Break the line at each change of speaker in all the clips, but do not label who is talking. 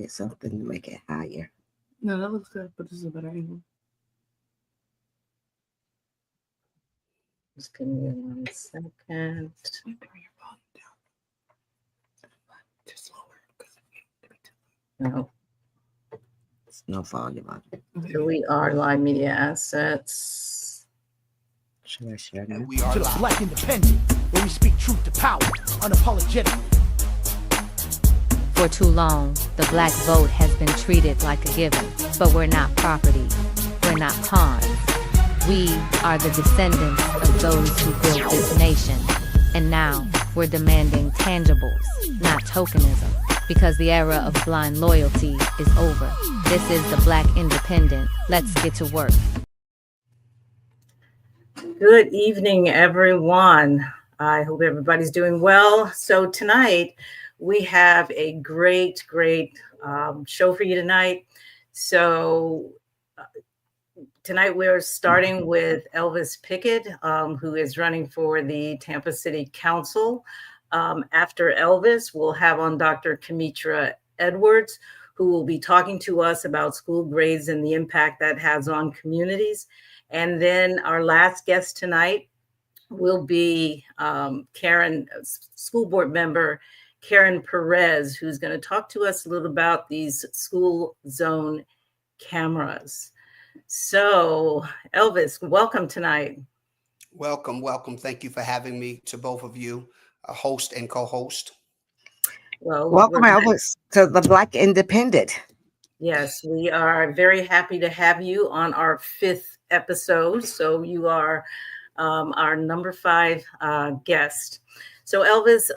get something to make it higher.
No, that looks good, but this is a better angle.
Just give me 1 second.
Bring your volume down. Just lower.
No.
It's no volume on it.
So we are Live Media Assets.
Share
And
now.
we are
To the
live.
Black Independent, where we speak truth to power, unapologetically.
For too long, the black vote has been treated like a given, but we're not property. We're not pawns. We are the descendants of those who built this nation. And now, we're demanding tangibles, not tokenism, because the era of blind loyalty is over. This is the Black Independent. Let's get to work.
Good evening, everyone. I hope everybody's doing well. So tonight, we have a great show for you tonight. So tonight we're starting with Elvis Pickett, who is running for the Tampa City Council. After Elvis, we'll have on Dr. Kimitra Edwards, who will be talking to us about school grades and the impact that has on communities. And then our last guest tonight will be Karen, school board member Karen Perez, who's going to talk to us a little about these school zone cameras. So, Elvis, welcome tonight.
Welcome. Thank you for having me, to both of you, a host and co-host.
Well,
Welcome, Elvis, to the Black Independent.
Yes, we are very happy to have you on our 5th episode. So you are our number 5 guest. So Elvis,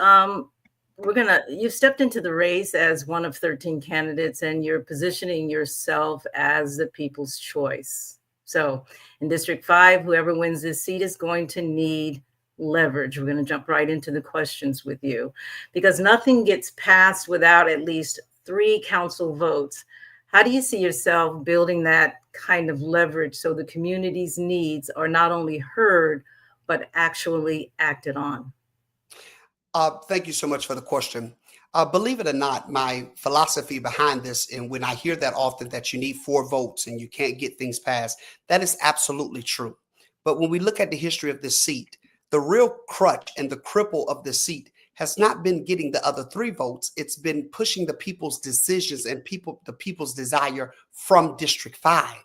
you've stepped into the race as one of 13 candidates, and you're positioning yourself as the people's choice. So in District 5, whoever wins this seat is going to need leverage. We're going to jump right into the questions with you, because nothing gets passed without at least 3 council votes. How do you see yourself building that kind of leverage so the community's needs are not only heard, but actually acted on?
Thank you so much for the question. Believe it or not, my philosophy behind this, and when I hear that often, that you need 4 votes and you can't get things passed, that is absolutely true. But when we look at the history of this seat, the real crutch and the cripple of this seat has not been getting the other 3 votes. It's been pushing the people's decisions and the people's desire from District 5.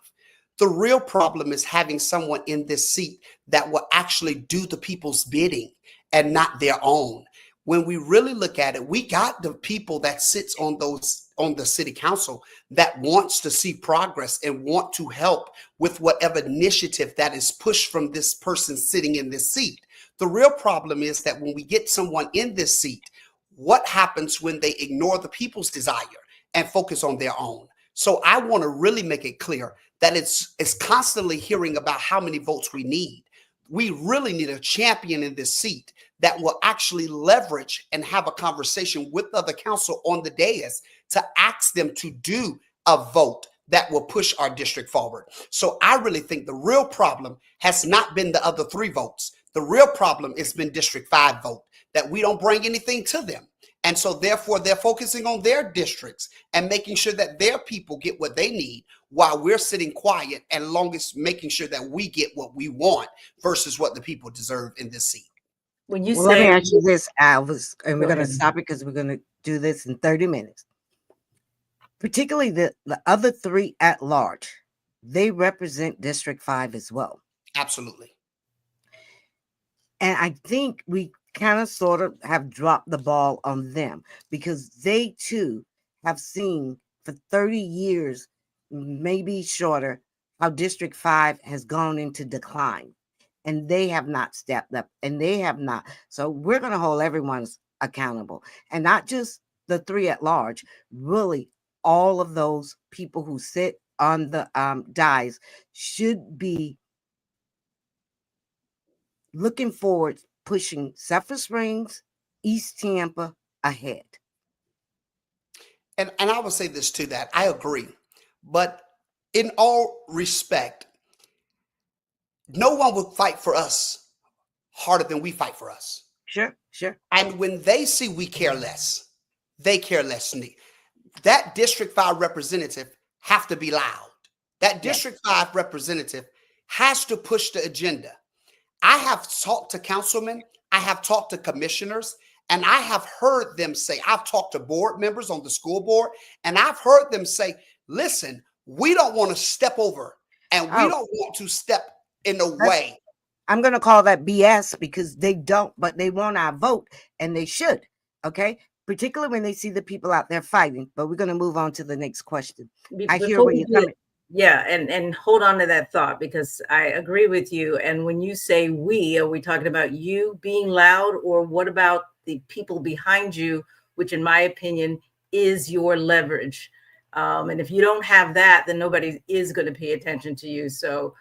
The real problem is having someone in this seat that will actually do the people's bidding and not their own. When we really look at it, we got the people that sits on the city council that wants to see progress and want to help with whatever initiative that is pushed from this person sitting in this seat. The real problem is that when we get someone in this seat, what happens when they ignore the people's desire and focus on their own? So I want to really make it clear that it's constantly hearing about how many votes we need. We really need a champion in this seat that will actually leverage and have a conversation with other council on the dais to ask them to do a vote that will push our district forward. So I really think the real problem has not been the other 3 votes. The real problem has been District 5 vote, that we don't bring anything to them. And so therefore they're focusing on their districts and making sure that their people get what they need, while we're sitting quiet and longest making sure that we get what we want versus what the people deserve in this seat.
When you
Let me
say,
ask you this, Elvis, and we're
Go
going to
ahead.
stop it because we're going to do this in 30 minutes. Particularly the other 3 at large, they represent District 5 as well.
Absolutely.
And I think we kind of sort of have dropped the ball on them, because they too have seen for 30 years, maybe shorter, how District 5 has gone into decline, and they have not stepped up, and they have not. So we're going to hold everyone accountable, and not just the 3 at large, really all of those people who sit on the dais should be looking forward, pushing Sulphur Springs, East Tampa ahead.
And I will say this to that. I agree. But in all respect, no one will fight for us harder than we fight for us.
Sure.
And when they see we care less, they care less. that District 5 representative have to be loud. That District 5 representative has to push the agenda. I have talked to councilmen, I have talked to commissioners, and I have heard them say, I've talked to board members on the school board, and I've heard them say, listen, we don't want to step over and we don't want to step in the way.
I'm going to call that BS because they don't, but they want our vote and they should. Okay. Particularly when they see the people out there fighting. But we're going to move on to the next question. I hear where you're coming.
Yeah, and hold on to that thought because I agree with you. And when you say we, are we talking about you being loud, or what about the people behind you, which in my opinion is your leverage? And if you don't have that, then nobody is going to pay attention to you. So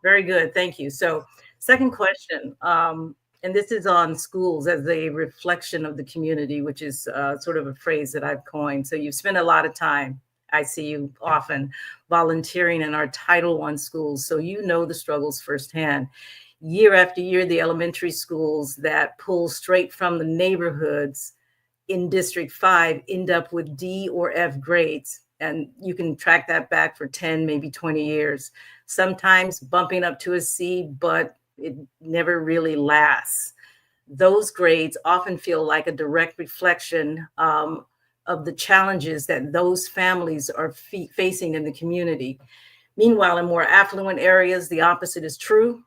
very good. Thank you. So second question, and this is on schools as a reflection of the community, which is sort of a phrase that I've coined. So you've spent a lot of time, I see you often volunteering in our Title I schools. So you know the struggles firsthand. Year after year, the elementary schools that pull straight from the neighborhoods in District 5 end up with D or F grades. And you can track that back for 10, maybe 20 years, sometimes bumping up to a C, but it never really lasts. Those grades often feel like a direct reflection of the challenges that those families are facing in the community. Meanwhile, in more affluent areas, the opposite is true.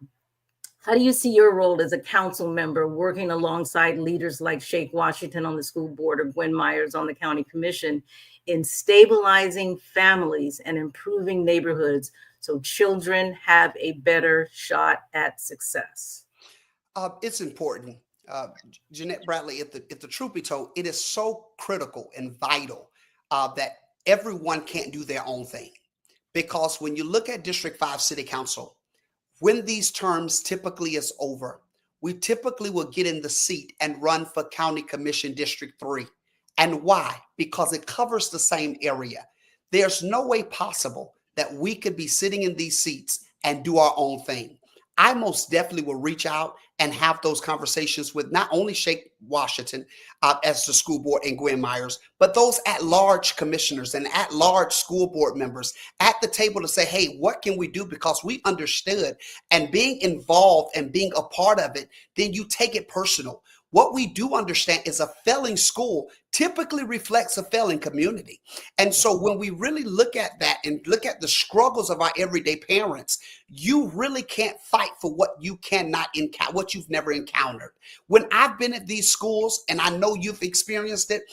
How do you see your role as a council member working alongside leaders like Shake Washington on the school board or Gwen Myers on the county commission in stabilizing families and improving neighborhoods so children have a better shot at success?
It's important. Jeanette Bradley, if the truth be told, it is so critical and vital that everyone can't do their own thing. Because when you look at District 5 City Council, when these terms typically is over, we typically will get in the seat and run for County Commission District 3. And why? Because it covers the same area. There's no way possible that we could be sitting in these seats and do our own thing. I most definitely will reach out and have those conversations with not only Shake Washington as the school board and Gwen Myers, but those at-large commissioners and at-large school board members at the table to say, hey, what can we do? Because we understood, and being involved and being a part of it, then you take it personal. What we do understand is a failing school typically reflects a failing community. And so when we really look at that and look at the struggles of our everyday parents, you really can't fight for what you cannot encounter, what you've never encountered. When I've been at these schools, and I know you've experienced it,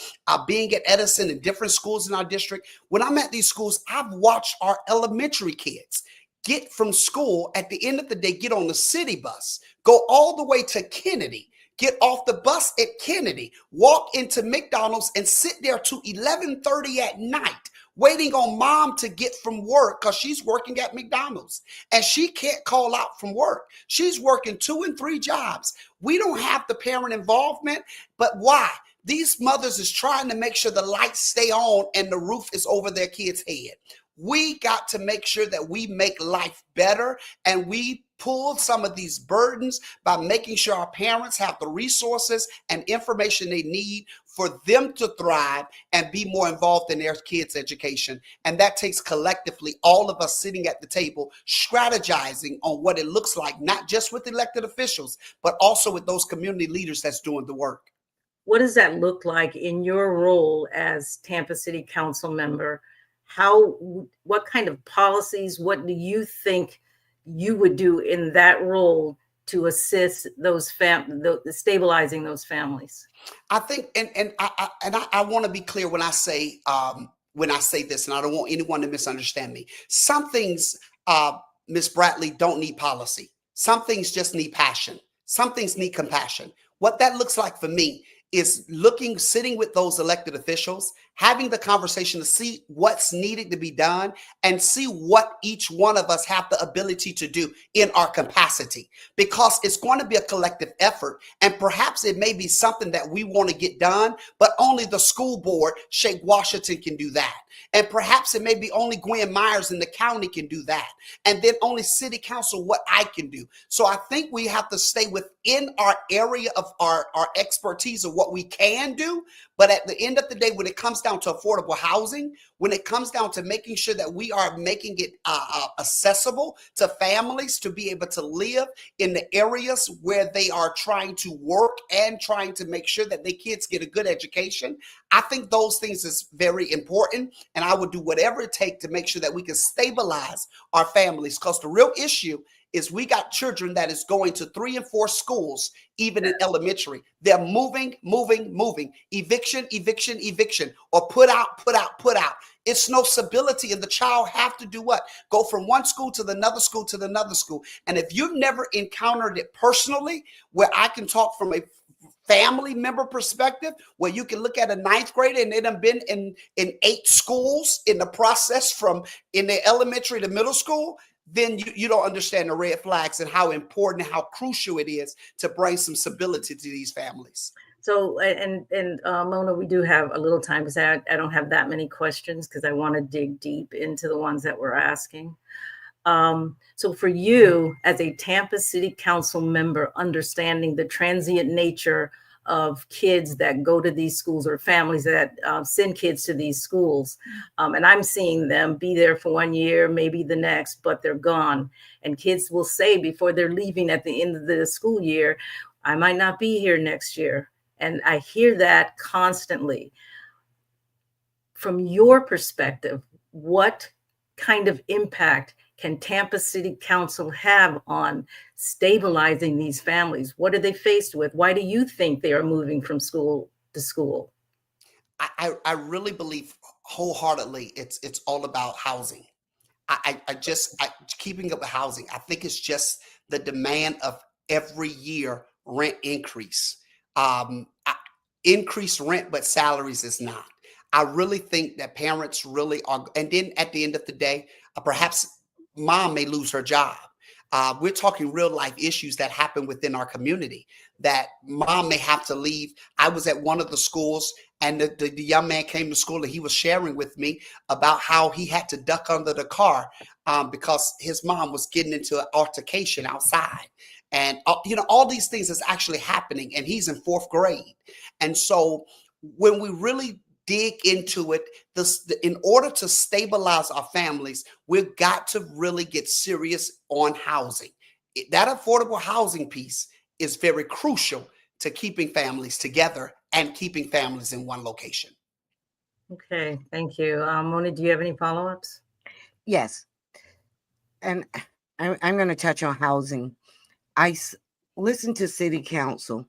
being at Edison and different schools in our district, when I'm at these schools, I've watched our elementary kids get from school at the end of the day, get on the city bus, go all the way to Kennedy, get off the bus at Kennedy, walk into McDonald's and sit there to 11:30 at night, waiting on mom to get from work because she's working at McDonald's and she can't call out from work. She's working 2 and 3 jobs. We don't have the parent involvement, but why? These mothers is trying to make sure the lights stay on and the roof is over their kids' head. We got to make sure that we make life better, and we pull some of these burdens by making sure our parents have the resources and information they need for them to thrive and be more involved in their kids' education. And that takes collectively all of us sitting at the table, strategizing on what it looks like, not just with elected officials, but also with those community leaders that's doing the work.
What does that look like in your role as Tampa City Council member? What kind of policies, what do you think you would do in that role to assist those stabilizing those families?
I think, and I want to be clear when I say this, and I don't want anyone to misunderstand me. Some things, Ms. Bradley, don't need policy. Some things just need passion. Some things need compassion. What that looks like for me is sitting with those elected officials, having the conversation to see what's needed to be done and see what each one of us have the ability to do in our capacity, because it's going to be a collective effort. And perhaps it may be something that we want to get done, but only the school board, Shake Washington, can do that. And perhaps it may be only Gwen Myers in the county can do that. And then only city council, what I can do. So I think we have to stay within our area of our expertise of what we can do. But at the end of the day, when it comes down to affordable housing, when it comes down to making sure that we are making it accessible to families to be able to live in the areas where they are trying to work and trying to make sure that their kids get a good education, I think those things is very important. And I would do whatever it takes to make sure that we can stabilize our families, because the real issue is we got children that is going to 3 and 4 schools, even in elementary. They're moving, eviction, or put out. It's no stability, and the child have to do what? Go from one school to another school to another school. And if you've never encountered it personally, where I can talk from a family member perspective, where you can look at a 9th grader and they done been in 8 schools in the process from in the elementary to middle school, then you don't understand the red flags and how important and how crucial it is to bring some stability to these families.
So, and Mona, we do have a little time because I don't have that many questions because I want to dig deep into the ones that we're asking. So for you as a Tampa City Council member, understanding the transient nature of kids that go to these schools or families that send kids to these schools. And I'm seeing them be there for 1 year, maybe the next, but they're gone. And kids will say before they're leaving at the end of the school year, I might not be here next year. And I hear that constantly. From your perspective, what kind of impact can Tampa City Council have on stabilizing these families? What are they faced with? Why do you think they are moving from school to school?
I really believe wholeheartedly it's all about housing. I keeping up with housing. I think it's just the demand of every year rent increase. Increased rent, but salaries is not. I really think that parents really are, and then at the end of the day, perhaps mom may lose her job. We're talking real life issues that happen within our community, that mom may have to leave. I was at one of the schools, and the young man came to school and he was sharing with me about how he had to duck under the car because his mom was getting into an altercation outside. And, all these things is actually happening, and he's in 4th grade. And so when we really dig into it, in order to stabilize our families, we've got to really get serious on housing. That affordable housing piece is very crucial to keeping families together and keeping families in one location.
Okay, thank you. Mona, do you have any follow-ups?
Yes. And I'm going to touch on housing. I listen to city council,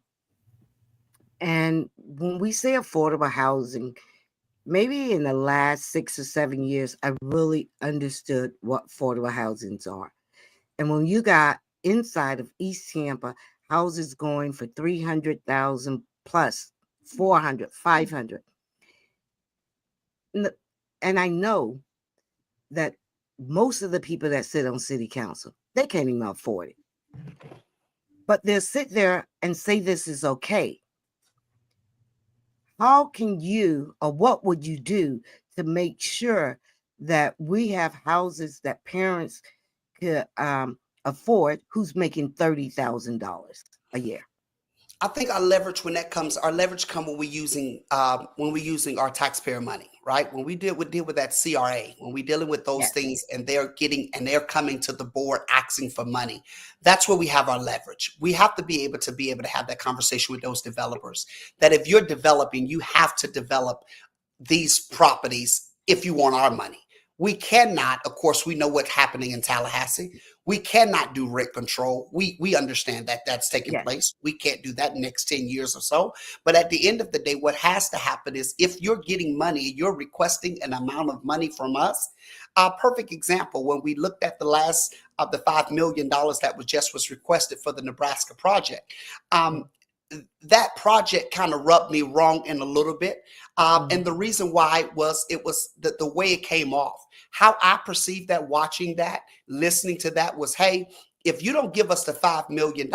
and when we say affordable housing, maybe in the last 6 or 7 years, I really understood what affordable housings are. And when you got inside of East Tampa, houses going for 300,000 plus 400, 500. And I know that most of the people that sit on city council, they can't even afford it. But they'll sit there and say this is okay. How can you, or what would you do to make sure that we have houses that parents could afford who's making $30,000 a year?
I think our leverage come when we're using our taxpayer money, right? When we deal with that CRA, when we're dealing with those things, and they're coming to the board asking for money, that's where we have our leverage. We have to be able to have that conversation with those developers, that if you're developing, you have to develop these properties if you want our money. We cannot, of course, we know what's happening in Tallahassee. We cannot do rent control. We understand that that's taking place. We can't do that in the next 10 years or so. But at the end of the day, what has to happen is if you're getting money, you're requesting an amount of money from us. A perfect example, when we looked at the last of the $5 million that was requested for the Nebraska project, that project kind of rubbed me wrong in a little bit. And the reason why was the way it came off. How I perceived that, watching that, listening to that was, hey, if you don't give us the $5 million,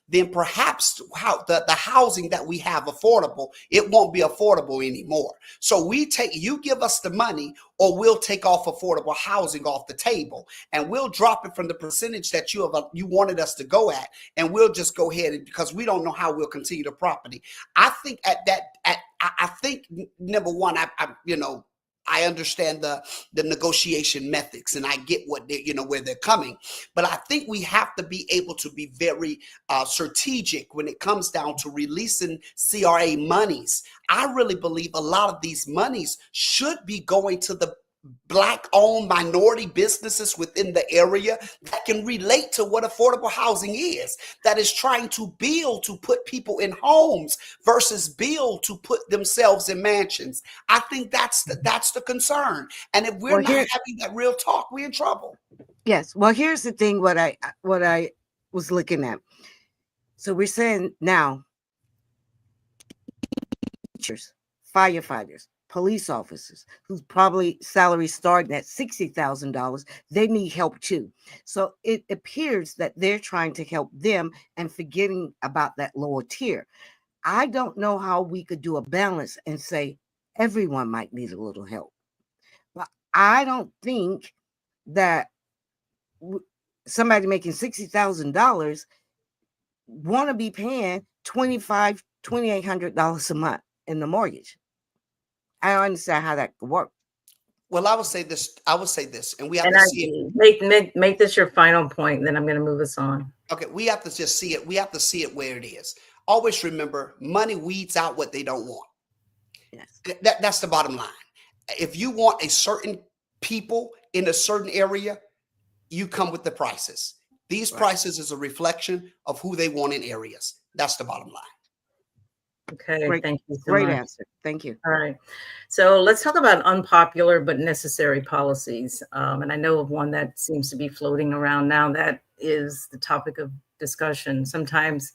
then perhaps how the housing that we have affordable, it won't be affordable anymore. So you give us the money, or we'll take off affordable housing off the table, and we'll drop it from the percentage that you wanted us to go at, and we'll just go ahead, and because we don't know how we'll continue the property. I think I think number one, I understand the negotiation methods, and I get what where they're coming, but I think we have to be able to be very strategic when it comes down to releasing CRA monies. I really believe a lot of these monies should be going to the Black-owned minority businesses within the area that can relate to what affordable housing is, that is trying to build to put people in homes versus build to put themselves in mansions. I think that's the concern. And if we're not having that real talk, we're in trouble.
Yes. Well, here's the thing, what I was looking at. So we're saying now, teachers, firefighters, police officers whose probably salary starting at $60,000, they need help too. So it appears that they're trying to help them and forgetting about that lower tier. I don't know how we could do a balance and say everyone might need a little help. But I don't think that somebody making $60,000 want to be paying $2,800 a month in the mortgage. I don't understand how that could work.
Well, I would say this, and we have to see
it. Make this your final point, and then I'm going to move us on.
Okay, we have to just see it. We have to see it where it is. Always remember, money weeds out what they don't want.
Yes.
That's the bottom line. If you want a certain people in a certain area, you come with the prices. These prices is a reflection of who they want in areas. That's the bottom line.
Okay, thank you so
great
much.
answer. Thank you.
All right. So let's talk about unpopular but necessary policies. And I know of one that seems to be floating around now that is the topic of discussion. Sometimes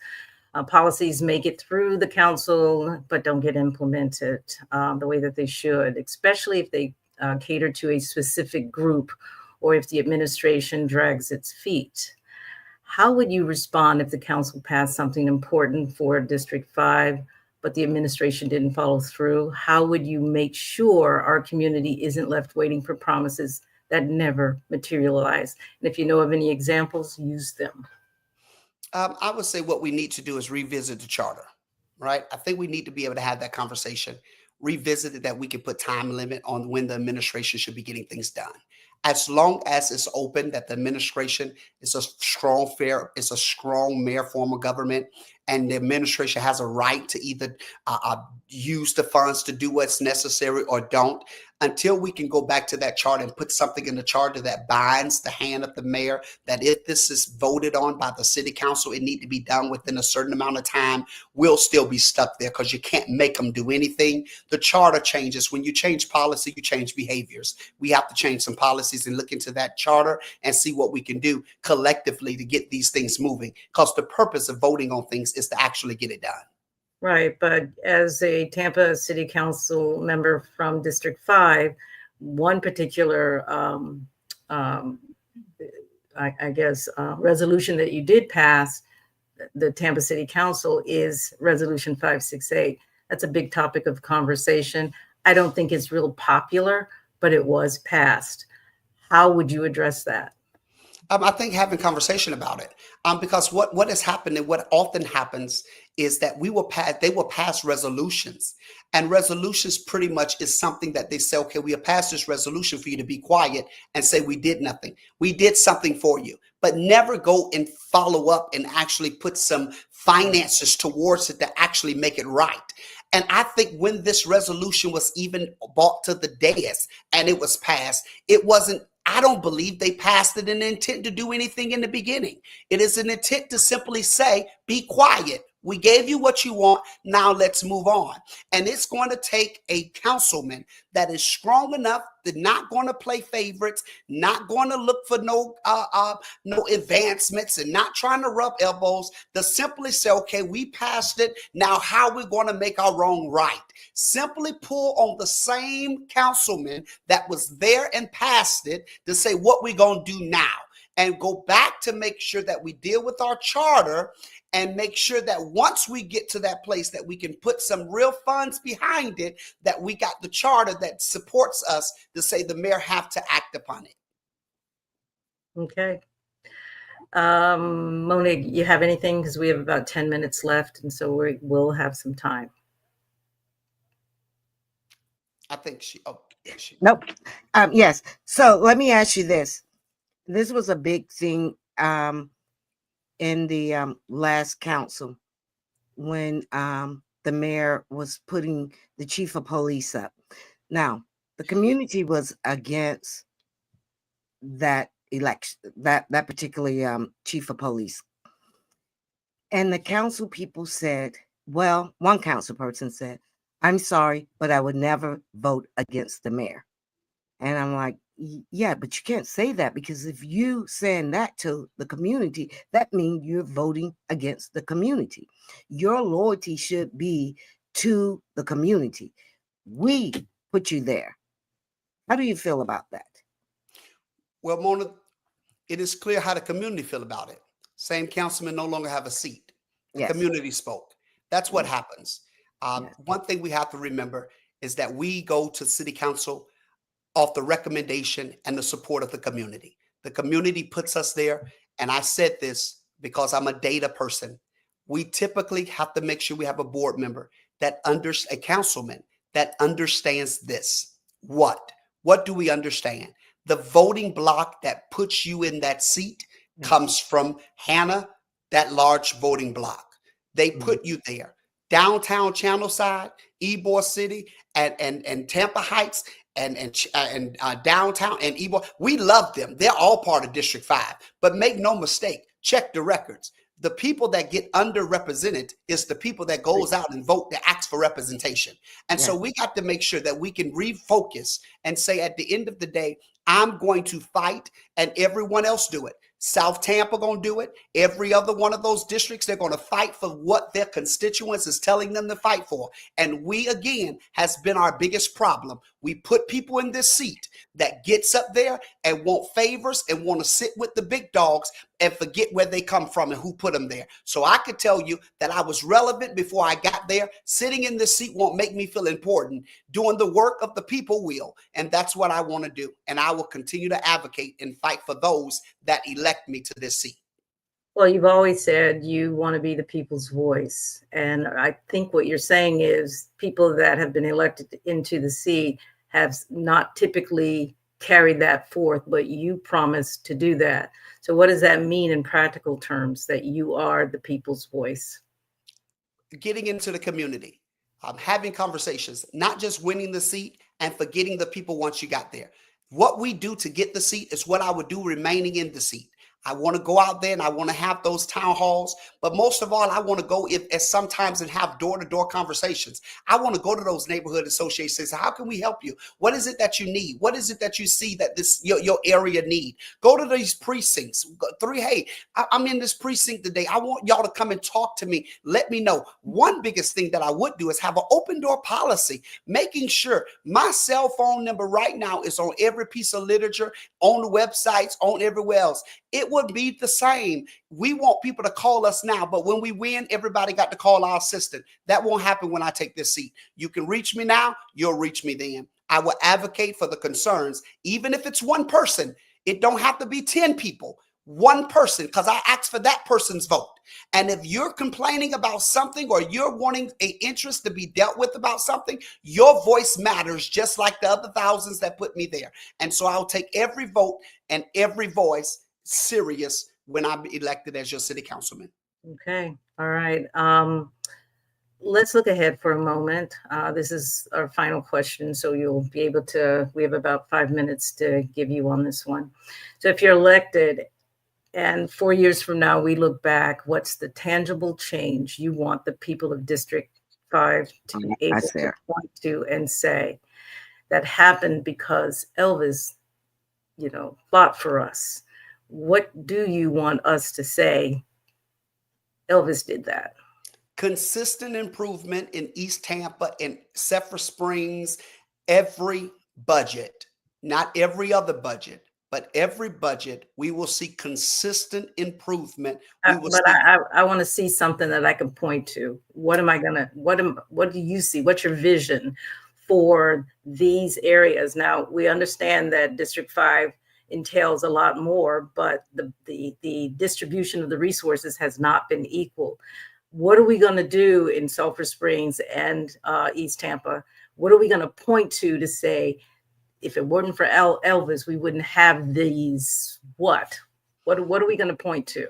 policies make it through the council but don't get implemented the way that they should, especially if they cater to a specific group or if the administration drags its feet. How would you respond if the council passed something important for District 5, but the administration didn't follow through? How would you make sure our community isn't left waiting for promises that never materialize? And if you know of any examples, use them.
I would say what we need to do is revisit the charter, right? I think we need to be able to have that conversation, revisit it, that we can put time limit on when the administration should be getting things done. As long as it's open, that the administration is a strong, it's a strong mayor form of government, and the administration has a right to either use the funds to do what's necessary or don't. Until we can go back to that charter and put something in the charter that binds the hand of the mayor, that if this is voted on by the city council, it need to be done within a certain amount of time, we'll still be stuck there because you can't make them do anything. The charter changes. When you change policy, you change behaviors. We have to change some policies and look into that charter and see what we can do collectively to get these things moving, because the purpose of voting on things is to actually get it done.
Right, but as a Tampa City Council member from District 5, one particular, resolution that you did pass, the Tampa City Council, is Resolution 568. That's a big topic of conversation. I don't think it's real popular, but it was passed. How would you address that?
I think having conversation about it, because what has happened and what often happens is that they will pass resolutions, and resolutions pretty much is something that they say, okay, we'll pass this resolution for you to be quiet and say we did nothing. We did something for you, but never go and follow up and actually put some finances towards it to actually make it right. And I think when this resolution was even brought to the dais and it was passed, I don't believe they passed it in the intent to do anything in the beginning. It is an intent to simply say, be quiet. We gave you what you want. Now let's move on. And it's going to take a councilman that is strong enough to not going to play favorites, not going to look for no advancements, and not trying to rub elbows, to simply say, okay, we passed it. Now how are we going to make our wrong right? Simply pull on the same councilman that was there and passed it to say what we're going to do now. and go back to make sure that we deal with our charter and make sure that once we get to that place that we can put some real funds behind it, that we got the charter that supports us to say the mayor have to act upon it.
Okay. Monique, you have anything? Because we have about 10 minutes left, and so we'll have some time.
I think
Nope. Yes. So let me ask you this. This was a big thing in the last council when the mayor was putting the chief of police up. Now, the community was against that election, that particular chief of police. And the council people said, well, one council person said, I'm sorry, but I would never vote against the mayor. And I'm like, yeah, but you can't say that, because if you saying that to the community, that means you're voting against the community. Your loyalty should be to the community. We put you there. How do you feel about that?
Well, Mona, it is clear how the community feel about it. Same councilman no longer have a seat. The
Yes.
community spoke. That's what happens.
Yes.
One thing we have to remember is that we go to city council off the recommendation and the support of the community. The community puts us there. And I said this because I'm a data person. We typically have to make sure we have a board member that a councilman that understands this. What do we understand? The voting block that puts you in that seat comes from Hannah, that large voting block. They put you there. Downtown Channelside, Ybor City, and Tampa Heights, and downtown and Ybor. We love them. They're all part of District 5. But make no mistake, check the records. The people that get underrepresented is the people that goes out and vote that asks for representation. And so we got to make sure that we can refocus and say at the end of the day, I'm going to fight and everyone else do it. South Tampa going to do it. Every other one of those districts, they're going to fight for what their constituents is telling them to fight for. And we, again, has been our biggest problem. We put people in this seat that gets up there and want favors and want to sit with the big dogs and forget where they come from and who put them there. So I could tell you that I was relevant before I got there. Sitting in this seat won't make me feel important. Doing the work of the people will. And that's what I want to do. And I will continue to advocate and fight for those that elect me to this seat.
Well, you've always said you want to be the people's voice. And I think what you're saying is people that have been elected into the seat have not typically carried that forth, but you promised to do that. So what does that mean in practical terms, that you are the people's voice?
Getting into the community, having conversations, not just winning the seat and forgetting the people once you got there. What we do to get the seat is what I would do remaining in the seat. I want to go out there and I want to have those town halls. But most of all, I want to go sometimes and have door-to-door conversations. I want to go to those neighborhood associations and say, how can we help you? What is it that you need? What is it that you see that your area need? Go to these precincts. Hey, I'm in this precinct today. I want y'all to come and talk to me. Let me know. One biggest thing that I would do is have an open door policy, making sure my cell phone number right now is on every piece of literature, on the websites, on everywhere else. It would be the same. We want people to call us now, but when we win, everybody got to call our assistant. That won't happen when I take this seat. You can reach me now, you'll reach me then. I will advocate for the concerns, even if it's one person. It don't have to be 10 people. One person, because I asked for that person's vote. And if you're complaining about something or you're wanting an interest to be dealt with about something, your voice matters just like the other thousands that put me there. And so I'll take every vote and every voice serious when I'm elected as your city councilman.
Okay. All right. Let's look ahead for a moment. This is our final question, so you'll be able to, we have about 5 minutes to give you on this one. So if you're elected and 4 years from now, we look back, what's the tangible change you want the people of District 5 to be able to point to and say that happened because Elvis, fought for us? What do you want us to say? Elvis did that.
Consistent improvement in East Tampa and Zephyr Springs, every budget, not every other budget, but every budget, we will see consistent improvement. We will
But
see
I want to see something that I can point to. What do you see? What's your vision for these areas? Now, we understand that District 5 entails a lot more, but the distribution of the resources has not been equal. What are we going to do in Sulphur Springs and East Tampa? What are we going to point to say, if it weren't for Elvis, we wouldn't have these? What are we going to point to?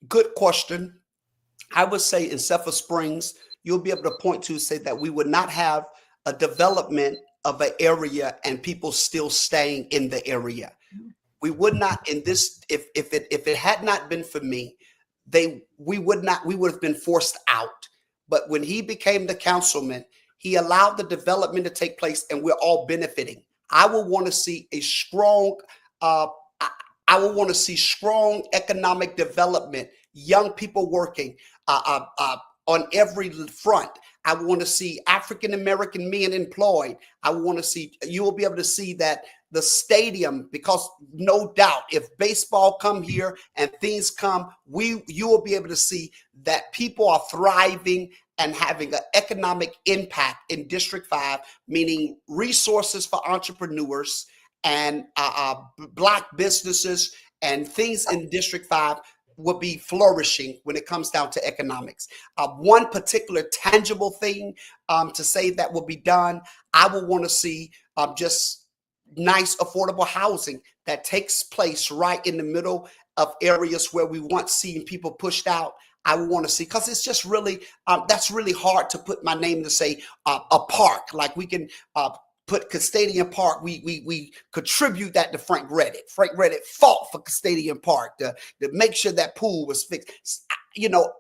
good question. I would say in Sulphur Springs, you'll be able to point to say that we would not have a development of an area and people still staying in the area. We would not in this if it had not been for me, we would have been forced out. But when he became the councilman, he allowed the development to take place, and we're all benefiting. I will want to see a strong I will want to see strong economic development, young people working on every front. I want to see African American men employed. I want to see, you will be able to see that the stadium, because no doubt if baseball come here and things come, you will be able to see that people are thriving and having an economic impact in District 5, meaning resources for entrepreneurs and Black businesses and things in District 5 will be flourishing when it comes down to economics. One particular tangible thing to say that will be done, I will want to see just nice affordable housing that takes place right in the middle of areas where we once seen people pushed out. I want to see, because it's just really, that's really hard to put my name to say a park. Like we can put Custodian Park, we contribute that to Frank Redditt. Frank Redditt fought for Custodian Park to make sure that pool was fixed. You know,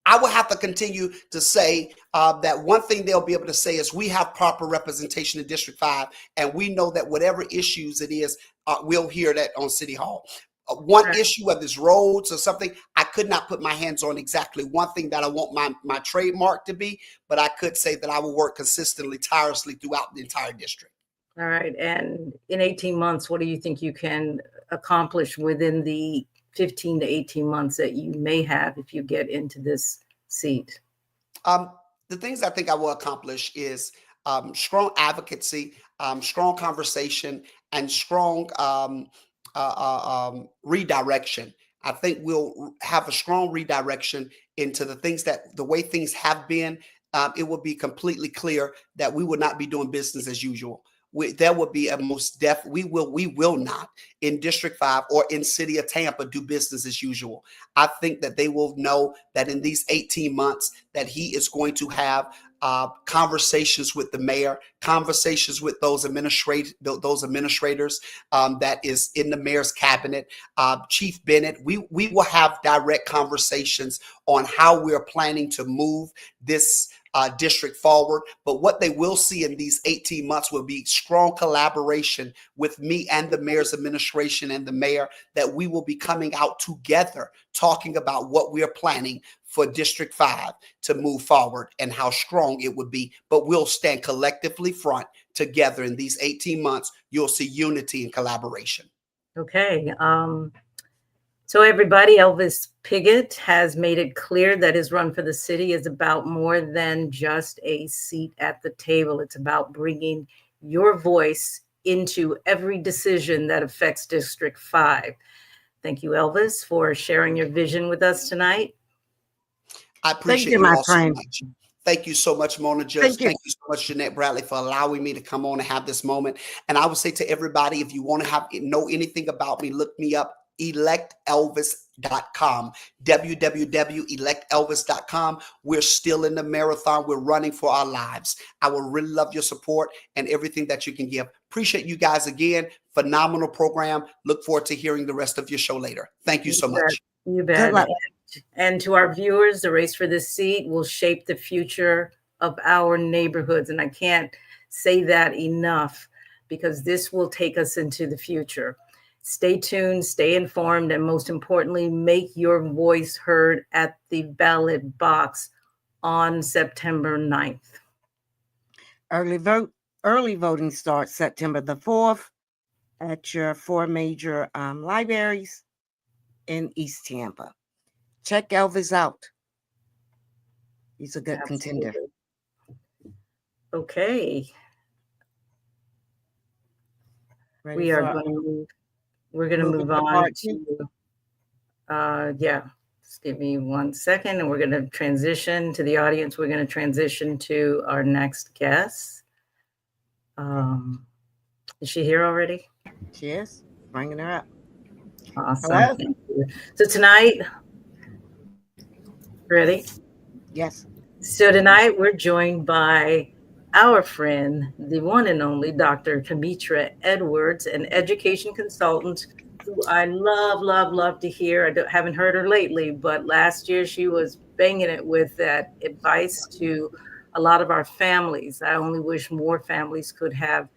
I will have to continue to say that one thing they'll be able to say is we have proper representation in District 5, and we know that whatever issues it is, we'll hear that on City Hall. One issue, whether it's roads or something, I could not put my hands on exactly one thing that I want my trademark to be, but I could say that I will work consistently, tirelessly throughout the entire district.
All right. And in 18 months, what do you think you can accomplish within the 15 to 18 months that you may have if you get into this seat?
The things I think I will accomplish is strong advocacy, strong conversation, and strong redirection. I think we'll have a strong redirection into the way things have been. It will be completely clear that we will not be doing business as usual. There will be a we will not in District 5 or in City of Tampa do business as usual. I think that they will know that in these 18 months that he is going to have conversations with the mayor, conversations with those administrators that is in the mayor's cabinet, Chief Bennett. We will have direct conversations on how we're planning to move this district forward. But what they will see in these 18 months will be strong collaboration with me and the mayor's administration and the mayor, that we will be coming out together talking about what we are planning for District 5 to move forward and how strong it would be. But we'll stand collectively front together in these 18 months. You'll see unity and collaboration.
Okay. So everybody, Elvis Piggott has made it clear that his run for the city is about more than just a seat at the table. It's about bringing your voice into every decision that affects District 5. Thank you, Elvis, for sharing your vision with us tonight.
I appreciate you all so much. Thank you so much, Mona Judge. Thank you so much, Jeanette Bradley, for allowing me to come on and have this moment. And I would say to everybody, if you want to know anything about me, look me up. electelvis.com, www.electelvis.com. We're still in the marathon. We're running for our lives. I would really love your support and everything that you can give. Appreciate you guys again. Phenomenal program. Look forward to hearing the rest of your show later. Thank you so much.
You bet. And to our viewers, the race for this seat will shape the future of our neighborhoods. And I can't say that enough, because this will take us into the future. Stay tuned, stay informed, and most importantly, make your voice heard at the ballot box on September 9th.
Early voting starts September the 4th. at your 4 major libraries in East Tampa. Check Elvis out. He's a good contender.
Absolutely. Okay.
Ready
We are
for
going to move. We're going to
moving
move
to
on
part 2?
to, yeah, just give me 1 second and we're going to transition to the audience. We're going to transition to our next guest. Is she here already?
She is. Bringing her up.
Awesome.
Hello?
Thank you. So tonight, ready?
Yes.
So tonight we're joined by our friend, the one and only Dr. Kamitra Edwards, an education consultant who I love to hear. Haven't heard her lately, but last year she was banging it with that advice to a lot of our families. I only wish more families could have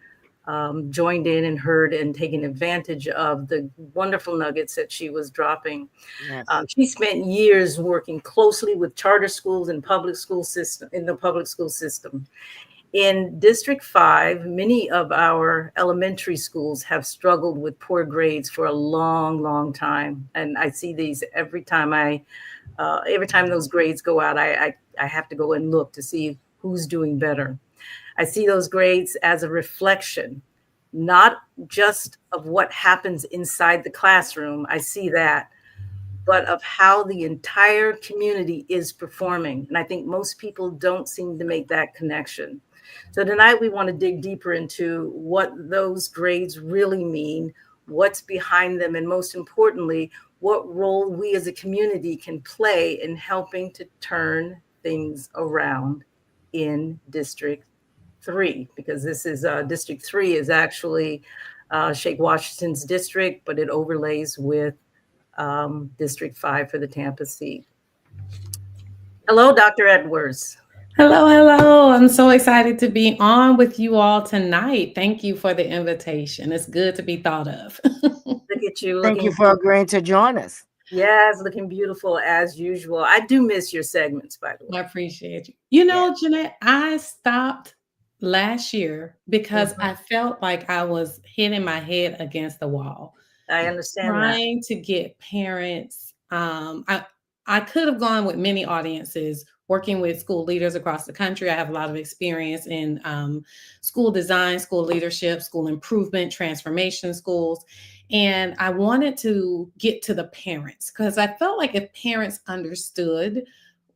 joined in and heard and taken advantage of the wonderful nuggets that she was dropping.
Yes.
She spent years working closely with charter schools and public school system in the public school system. In District 5, many of our elementary schools have struggled with poor grades for a long time. And I see these every time those grades go out, I have to go and look to see who's doing better. I see those grades as a reflection, not just of what happens inside the classroom. I see that, but of how the entire community is performing. And I think most people don't seem to make that connection. So tonight we want to dig deeper into what those grades really mean, what's behind them, and most importantly, what role we as a community can play in helping to turn things around in District 3, because this is District 3 is actually Shake Washington's district, but it overlays with District 5 for the Tampa seat. Hello, Dr. Edwards.
Hello. I'm so excited to be on with you all tonight. Thank you for the invitation. It's good to be thought of.
Look at you.
Thank you for agreeing to join us.
Yes, looking beautiful as usual. I do miss your segments, by the way.
I appreciate you. You know, Jeanette, I stopped last year because I felt like I was hitting my head against the wall.
I understand
trying to get parents. I could have gone with many audiences working with school leaders across the country. I have a lot of experience in school design, school leadership, school improvement, transformation schools. And I wanted to get to the parents because I felt like if parents understood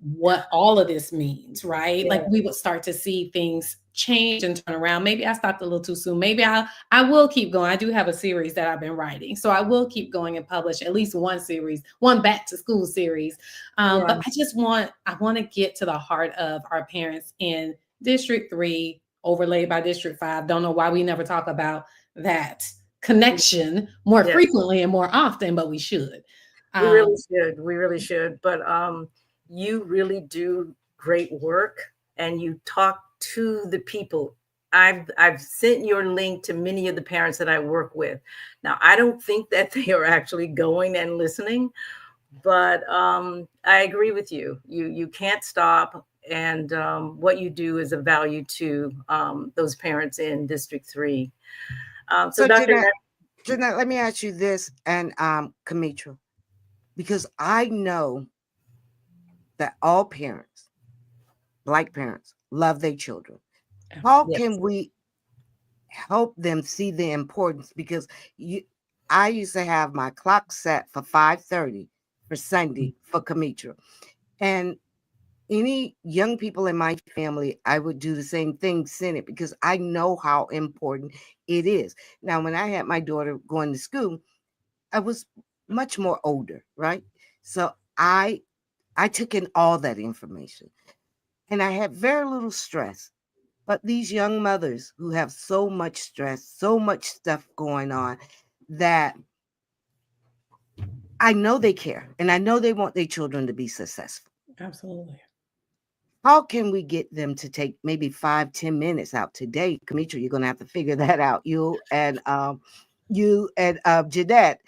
what all of this means, right? Like we would start to see things change and turn around. Maybe I stopped a little too soon. Maybe I will keep going. I do have a series that I've been writing. So I will keep going and publish at least one series, one back to school series. But I want to get to the heart of our parents in District 3, overlaid by District 5. Don't know why we never talk about that connection more frequently and more often, but we should.
We really should. But you really do great work and you talk to the people. I've sent your link to many of the parents that I work with. Now, I don't think that they are actually going and listening, but I agree with you. You can't stop. And what you do is of value to those parents in District 3. So Dr.
Jeanette, let me ask you this, and Kamitra, because I know that all parents, Black parents, love their children. How can we help them see the importance? Because I used to have my clock set for 5:30 for Sunday for Kamitra. And any young people in my family, I would do the same thing, send it, because I know how important it is. Now, when I had my daughter going to school, I was much more older, right? So I took in all that information and I had very little stress. But these young mothers who have so much stress, so much stuff going on, that I know they care and I know they want their children to be successful.
Absolutely.
How can we get them to take maybe 5-10 minutes out today? Kamitra, you're going to have to figure that out. You and Jeanette,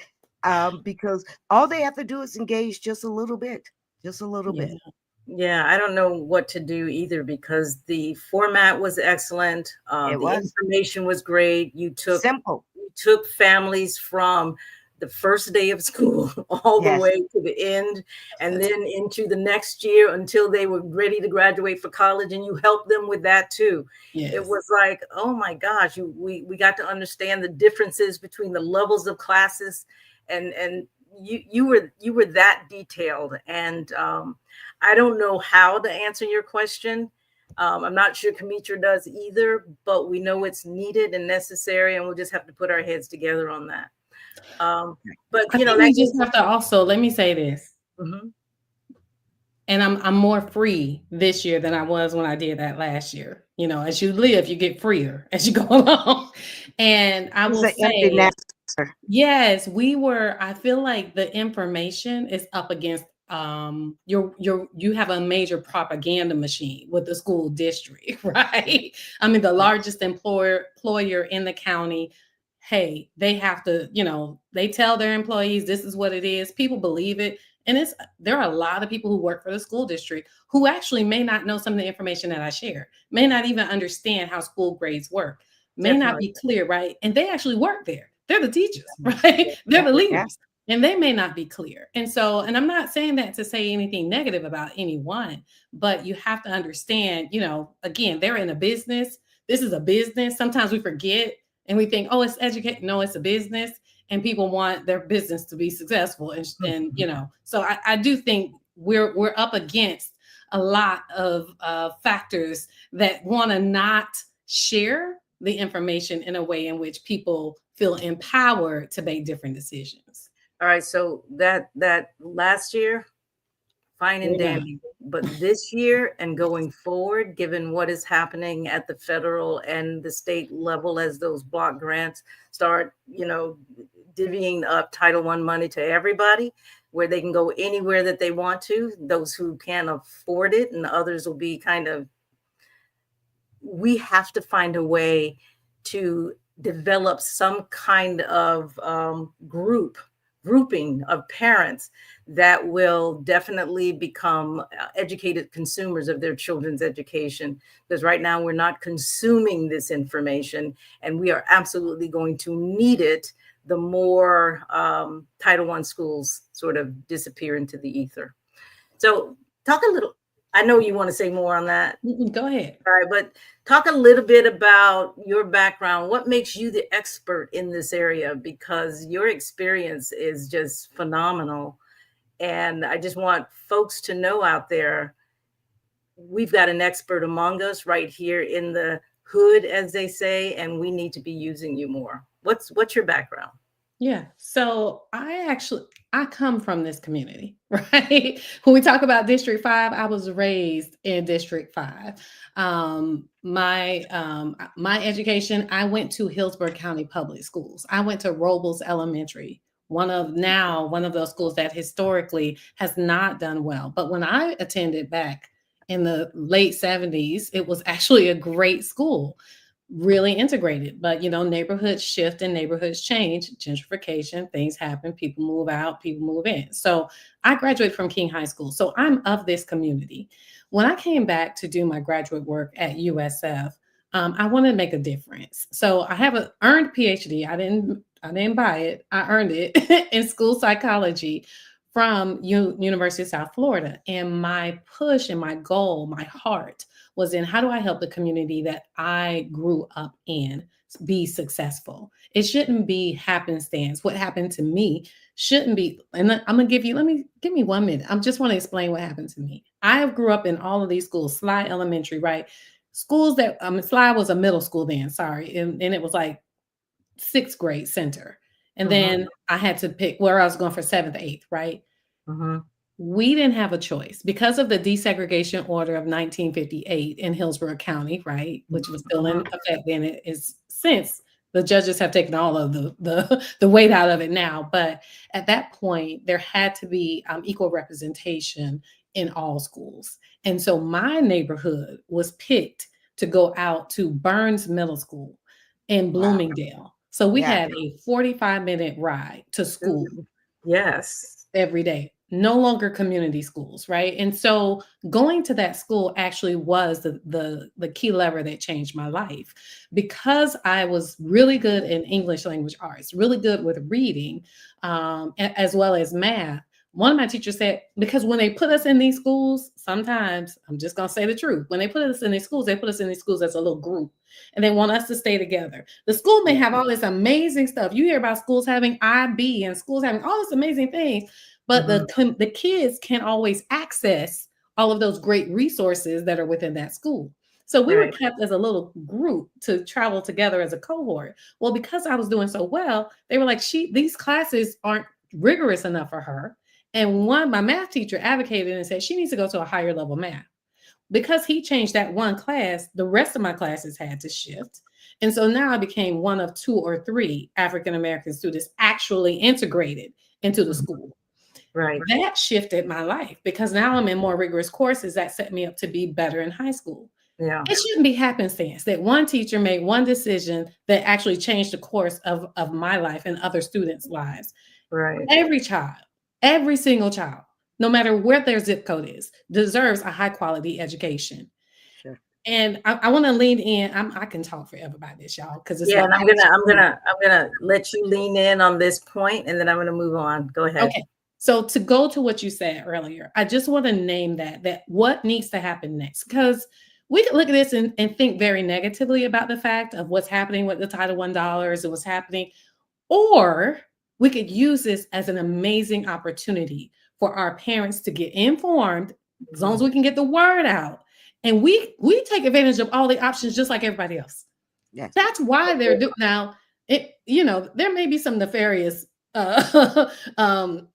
because all they have to do is engage just a little bit.
Yeah, I don't know what to do either because the format was excellent. The information was great. You took took families from the first day of school all the
Yes.
way to the end, and then into the next year until they were ready to graduate for college, and you helped them with that too.
Yes.
It was like, oh my gosh, we got to understand the differences between the levels of classes, and you were that detailed. And I don't know how to answer your question. I'm not sure Kamitra does either, but we know it's needed and necessary, and we'll just have to put our heads together on that. But
I
you know,
think we just have to also, let me say this.
Mhm.
And I'm more free this year than I was when I did that last year. You know, as you live, you get freer as you go along. And I
It's
will
an empty
say,
nester.
yes, I feel like the information is up against you have a major propaganda machine with the school district, right? I mean, the largest employer in the county. Hey, they have to, they tell their employees this is what it is. People believe it. And there are a lot of people who work for the school district who actually may not know some of the information that I share, may not even understand how school grades work, may not be clear, right? And they actually work there. They're the teachers, right? They're the leaders, and they may not be clear. And I'm not saying that to say anything negative about anyone, but you have to understand, again, they're in a business. This is a business. Sometimes we forget and we think, oh, it's education. No, it's a business. And people want their business to be successful. And so I do think we're up against a lot of factors that want to not share the information in a way in which people feel empowered to make different decisions.
All right. So that last year, fine and dandy. But this year and going forward, given what is happening at the federal and the state level as those block grants start, divvying up Title I money to everybody, where they can go anywhere that they want to, those who can't afford it, and others will be we have to find a way to develop some kind of grouping of parents that will definitely become educated consumers of their children's education. Because right now we're not consuming this information, and we are absolutely going to need it the more Title I schools sort of disappear into the ether. So talk a little, I know you want to say more on that.
Go ahead.
All right, but talk a little bit about your background. What makes you the expert in this area? Because your experience is just phenomenal. And I just want folks to know out there, we've got an expert among us right here in the hood, as they say, and we need to be using you more. What's your background?
Yeah. So I come from this community, right? When we talk about District 5, I was raised in District 5. My education, I went to Hillsborough County Public Schools. I went to Robles Elementary, one of those schools that historically has not done well. But when I attended back in the late 70s, it was actually a great school. Really integrated, but neighborhoods shift and neighborhoods change, gentrification, things happen, people move out, people move in. So I graduated from King High School. So I'm of this community. When I came back to do my graduate work at USF, I wanted to make a difference. So I have an earned PhD. I didn't buy it. I earned it in school psychology from University of South Florida. And my push and my goal, my heart was in how do I help the community that I grew up in be successful? It shouldn't be happenstance. What happened to me shouldn't be. And I'm going to give me 1 minute. I just want to explain what happened to me. I grew up in all of these schools, Sly Elementary, right? Schools that, Sly was a middle school then, sorry. And it was like 6th grade center. And then I had to pick where I was going for 7th, 8th, right? We didn't have a choice because of the desegregation order of 1958 in Hillsborough County, right? Which was still in effect then. It is since the judges have taken all of the weight out of it now. But at that point, there had to be equal representation in all schools. And so my neighborhood was picked to go out to Burns Middle School in Bloomingdale. So we had a 45-minute ride to school.
Yes.
Every day. no longer community schools, right? And so going to that school actually was the key lever that changed my life, because I was really good in English language arts, really good with reading, as well as math. One of my teachers said, because when they put us in these schools, sometimes, I'm just going to say the truth, when they put us in these schools, they put us in these schools as a little group, and they want us to stay together. The school may have all this amazing stuff. You hear about schools having IB and schools having all this amazing things, but the kids can't always access all of those great resources that are within that school. So we were
Right.
kept as a little group to travel together as a cohort. Well, because I was doing so well, they were like, these classes aren't rigorous enough for her. And my math teacher advocated and said she needs to go to a higher level math. Because he changed that one class, the rest of my classes had to shift. And so now I became one of 2 or 3 African American students actually integrated into the school.
Right.
That shifted my life, because now I'm in more rigorous courses that set me up to be better in high school.
Yeah.
It shouldn't be happenstance that one teacher made one decision that actually changed the course of my life and other students' lives.
Right.
Every child, every single child, no matter where their zip code is, deserves a high quality education.
Sure.
And I want to lean in. I can talk forever about this, y'all, because it's
Yeah,
like,
and I'm gonna let you lean in on this point, and then I'm gonna move on. Go ahead.
okay. So to go to what you said earlier, I just want to name that what needs to happen next, because we can look at this and think very negatively about the fact of what's happening with the Title I dollars and what's happening, or we could use this as an amazing opportunity for our parents to get informed, as long as we can get the word out. And we take advantage of all the options just like everybody else.
Yes.
That's why they're doing now. There may be some nefarious um,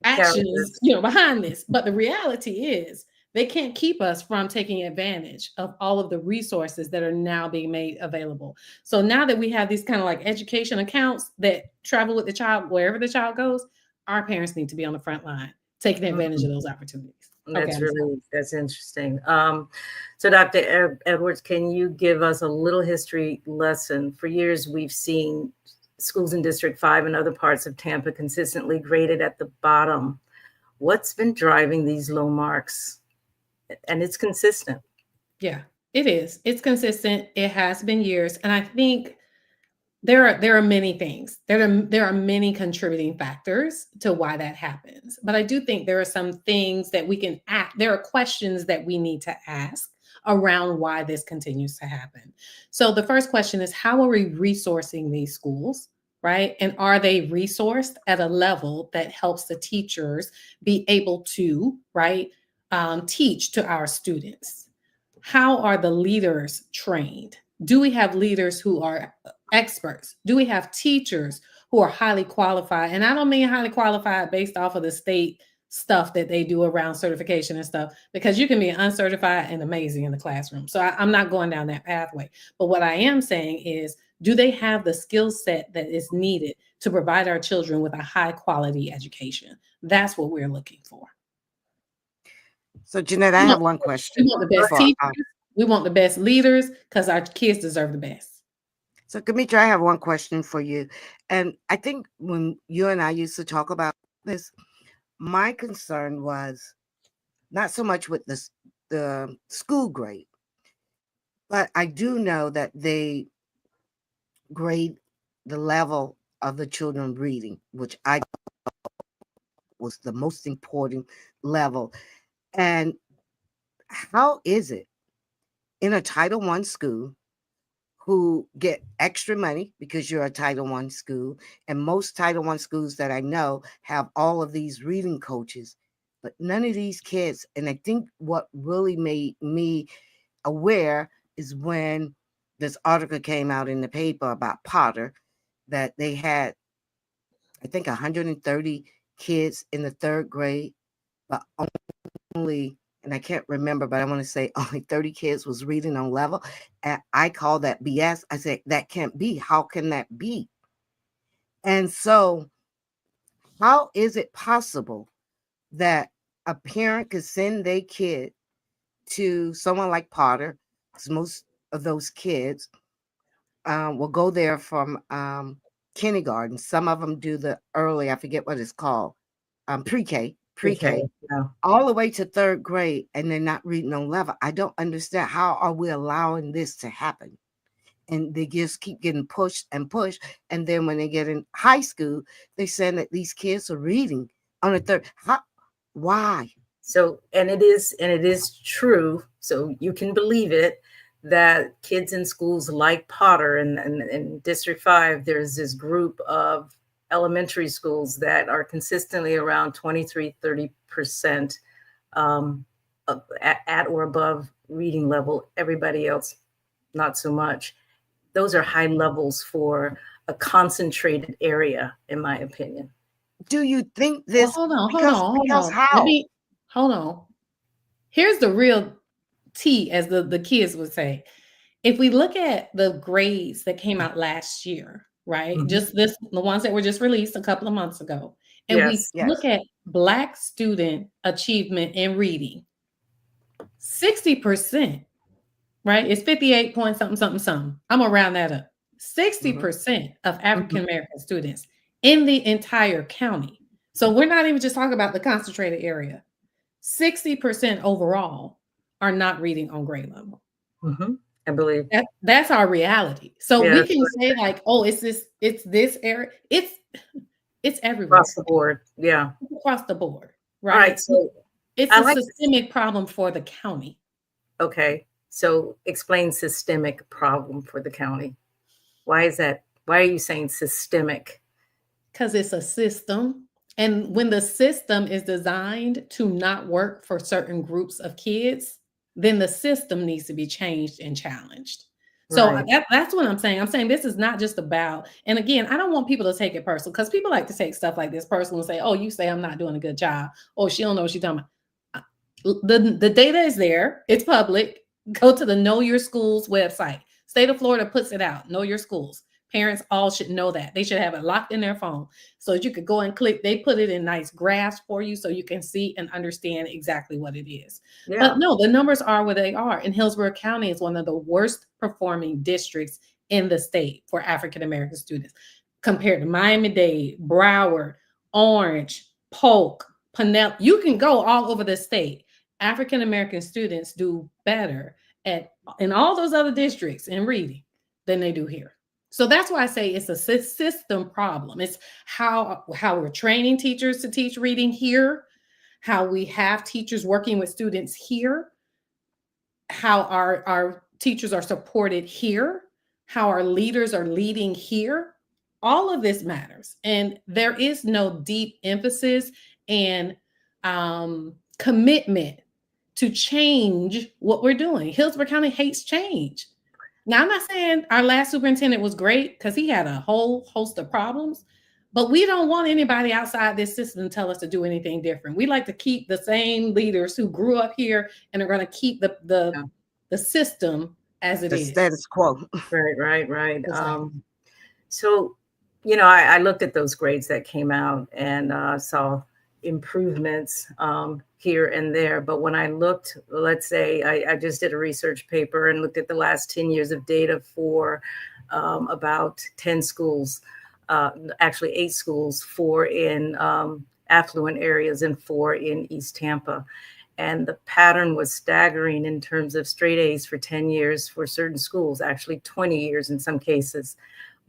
actions, behind this, but the reality is they can't keep us from taking advantage of all of the resources that are now being made available. So now that we have these kind of like education accounts that travel with the child wherever the child goes, our parents need to be on the front line taking advantage of those opportunities.
That's interesting. So Dr. Edwards, can you give us a little history lesson? For years, we've seen schools in District 5 and other parts of Tampa consistently graded at the bottom. What's been driving these low marks? And it's consistent.
Yeah, it is. It's consistent. It has been years. And I think there are many things. There are many contributing factors to why that happens. But I do think there are some things that we can ask. There are questions that we need to ask around why this continues to happen. So the first question is, how are we resourcing these schools, right? And are they resourced at a level that helps the teachers be able to, right, teach to our students? How are the leaders trained? Do we have leaders who are experts? Do we have teachers who are highly qualified? And I don't mean highly qualified based off of the state stuff that they do around certification and stuff, because you can be uncertified and amazing in the classroom. So I'm not going down that pathway. But what I am saying is, do they have the skill set that is needed to provide our children with a high quality education? That's what we're looking for.
So, Jeanette, I have one question.
We want the best teachers. We want the best leaders, because our kids deserve the best.
So, Kamitra, I have one question for you. And I think when you and I used to talk about this, my concern was not so much with the school grade, but I do know that they grade the level of the children reading, which I was the most important level. And how is it in a Title I school who get extra money because you're a Title I school, and most Title I schools that I know have all of these reading coaches, but none of these kids, and I think what really made me aware is when this article came out in the paper about Potter, that they had, I think, 130 kids in the 3rd grade, but only, and I can't remember, but I want to say only 30 kids was reading on level. And I call that BS. I said, that can't be. How can that be? And so how is it possible that a parent could send their kid to someone like Potter? Because most of those kids will go there from kindergarten. Some of them do the early, I forget what it's called, pre-K,
pre-K. Yeah.
all the way to third grade, and they're not reading on level. I don't understand, how are we allowing this to happen? And they just keep getting pushed and pushed. And then when they get in high school, they're saying that these kids are reading on a third. Why?
So, and it is true. So you can believe it, that kids in schools like Potter and in District 5, there's this group of elementary schools that are consistently around 23, 30% at or above reading level. Everybody else, not so much. Those are high levels for a concentrated area, in my opinion.
Do you think this?
Well, hold
because
on.
how?
Hold on. Here's the real tea, as the kids would say. If we look at the grades that came out last year, right?
Mhm.
Just the ones that were just released a couple of months ago, and
Yes.
we look at Black student achievement in reading, 60%, right? It's 58 point something. I'm gonna round that up. 60% of African American students in the entire county. So we're not even just talking about the concentrated area. 60% overall are not reading on grade level.
Mm-hmm. I believe
That's our reality. So
Yeah,
we can say like, oh, it's this area. It's everywhere.
across the board. Yeah.
Across the board. Right.
All right. So
it's
I
a
like
systemic problem for the county.
Okay. So explain systemic problem for the county. Why is that? Why are you saying systemic?
Because it's a system. And when the system is designed to not work for certain groups of kids, then the system needs to be changed and challenged. So
Right.
that's what I'm saying. I'm saying this is not just about, and again, I don't want people to take it personal, because people like to take stuff like this personal and say, oh, you say I'm not doing a good job. Oh, she don't know what she's talking about. The data is there. It's public. Go to the Know Your Schools website. State of Florida puts it out. Know Your Schools. Parents all should know that. They should have it locked in their phone so that you could go and click. They put it in nice graphs for you so you can see and understand exactly what it is.
Yeah.
But no, the numbers are what they are. And Hillsborough County is one of the worst performing districts in the state for African American students, compared to Miami-Dade, Broward, Orange, Polk, Pinellas. You can go all over the state. African American students do better in all those other districts in reading than they do here. So that's why I say it's a system problem. It's how we're training teachers to teach reading here, how we have teachers working with students here, how our teachers are supported here, how our leaders are leading here. All of this matters. And there is no deep emphasis and commitment to change what we're doing. Hillsborough County hates change. Now, I'm not saying our last superintendent was great, because he had a whole host of problems, but we don't want anybody outside this system to tell us to do anything different. We like to keep the same leaders who grew up here and are going to keep the system as it
The
is.
status quo.
Right.
Exactly.
So, I looked at those grades that came out and saw improvements here and there. But when I looked, let's say I just did a research paper and looked at the last 10 years of data for about 10 schools, actually 8 schools, 4 in affluent areas and 4 in East Tampa. And the pattern was staggering in terms of straight A's for 10 years for certain schools, actually 20 years in some cases.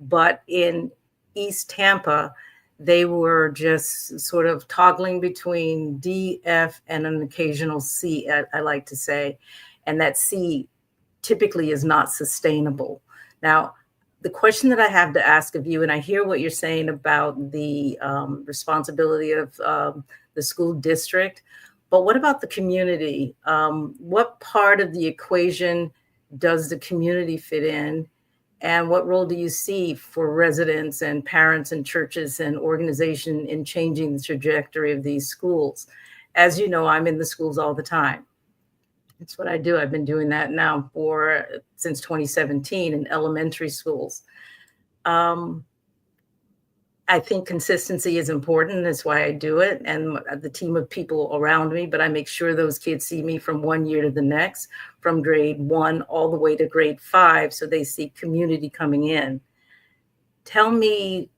But in East Tampa, they were just sort of toggling between D, F, and an occasional C, I like to say. And that C typically is not sustainable. Now, the question that I have to ask of you, and I hear what you're saying about the responsibility of the school district, but what about the community? What part of the equation does the community fit in? And what role do you see for residents and parents and churches and organization in changing the trajectory of these schools? As you know, I'm in the schools all the time. It's what I do. I've been doing that now since 2017 in elementary schools. I think consistency is important. That's why I do it. And the team of people around me, but I make sure those kids see me from one year to the next, from grade 1 all the way to grade 5. So they see community coming in. Tell me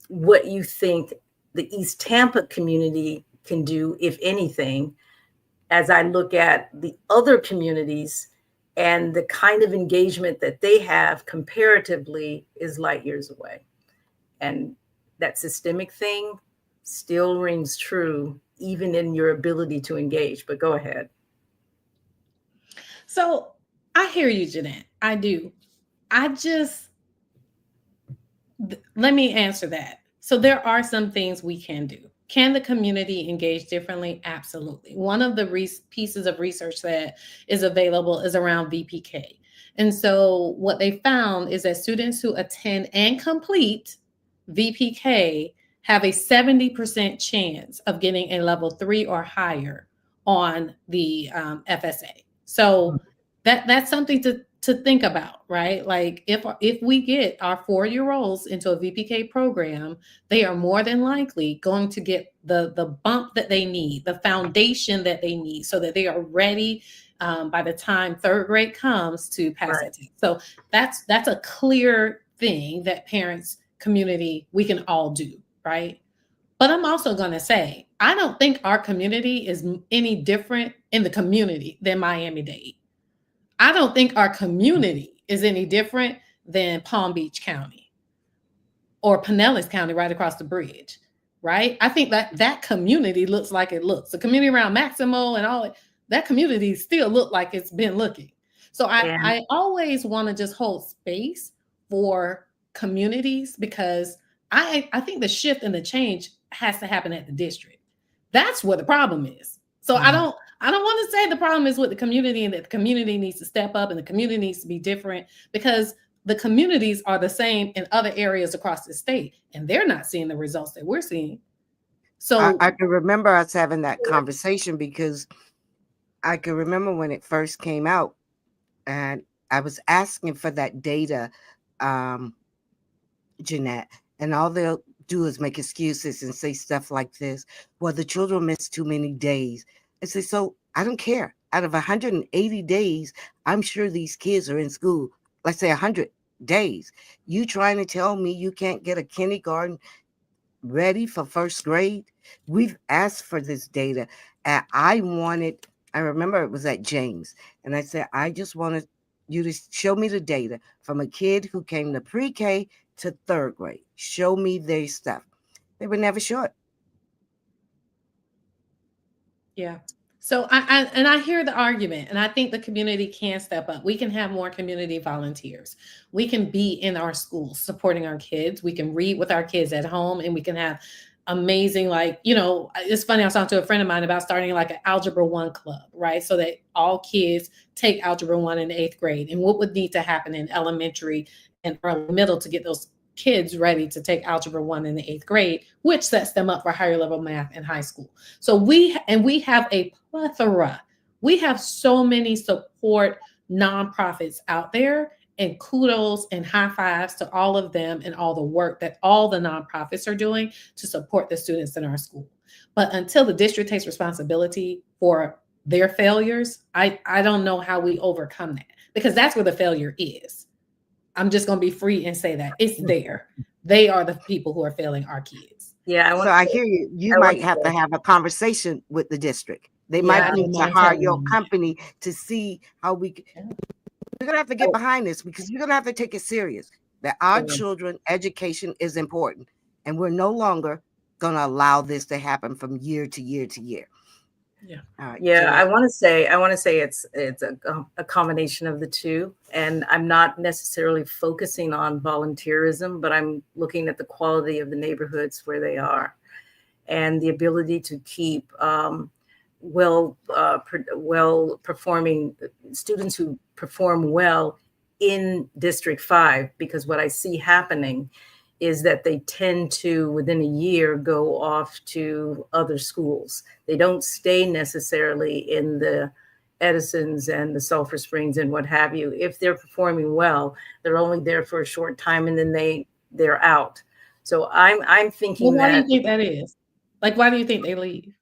what you think the East Tampa community can do, if anything, as I look at the other communities and the kind of engagement that they have comparatively is light years away. And that systemic thing still rings true, even in your ability to engage. But go ahead.
So I hear you, Jeanette. I do. Let me answer that. So there are some things we can do. Can the community engage differently? Absolutely. One of the pieces of research that is available is around VPK. And so what they found is that students who attend and complete VPK have a 70% chance of getting a level 3 or higher on the FSA. So that's something to think about, right? Like if we get our 4-year-olds into a VPK program, they are more than likely going to get the bump that they need, the foundation that they need, so that they are ready by the time 3rd grade comes to pass that test. So that's a clear thing that parents, community, we can all do, right? But I'm also going to say, I don't think our community is any different in the community than Miami-Dade. I don't think our community is any different than Palm Beach County or Pinellas County right across the bridge, right? I think that community looks like it looks. The community around Maximo and all that community still look like it's been looking. So I always want to just hold space for communities, because I think the shift and the change has to happen at the district. That's where the problem is. So I don't want to say the problem is with the community and that the community needs to step up and the community needs to be different, because the communities are the same in other areas across the state and they're not seeing the results that we're seeing. So
I can remember us having that conversation, because I can remember when it first came out and I was asking for that data, Jeanette, and all they'll do is make excuses and say stuff like this. Well, the children missed too many days. I say, so I don't care. Out of 180 days, I'm sure these kids are in school. Let's say 100 days. You trying to tell me you can't get a kindergarten ready for 1st grade? We've asked for this data. And I remember it was at James. And I said, I just wanted you to show me the data from a kid who came to pre-K to 3rd grade. Show me their stuff. They were never short.
yeah. So I hear the argument, and I think the community can step up. We can have more community volunteers. We can be in our schools supporting our kids. We can read with our kids at home, and we can have amazing, like, it's funny. I was talking to a friend of mine about starting like an Algebra 1 club, right? So that all kids take Algebra 1 in the 8th grade, and what would need to happen in elementary and early middle to get those kids ready to take Algebra 1 in the 8th grade, which sets them up for higher level math in high school. So we have a plethora. We have so many support nonprofits out there, and kudos and high fives to all of them and all the work that all the nonprofits are doing to support the students in our school. But until the district takes responsibility for their failures, I don't know how we overcome that, because that's where the failure is. I'm just going to be free and say that it's there. They are the people who are failing our kids.
Yeah.
I hear you. You might have to have a conversation with the district. They might need to hire your company to see how we're going to have to get behind this, because we're going to have to take it serious that our children education is important, and we're no longer going to allow this to happen from year to year to year.
Yeah.
Right,
yeah. I want to say it's a combination of the two. And I'm not necessarily focusing on volunteerism, but I'm looking at the quality of the neighborhoods where they are and the ability to keep well performing students who perform well in District 5, because what I see happening is that they tend to, within a year, go off to other schools. They don't stay necessarily in the Edisons and the Sulphur Springs and what have you. If they're performing well, they're only there for a short time and then they're out. So I'm thinking
why do you think that is? Like, why do you think they leave?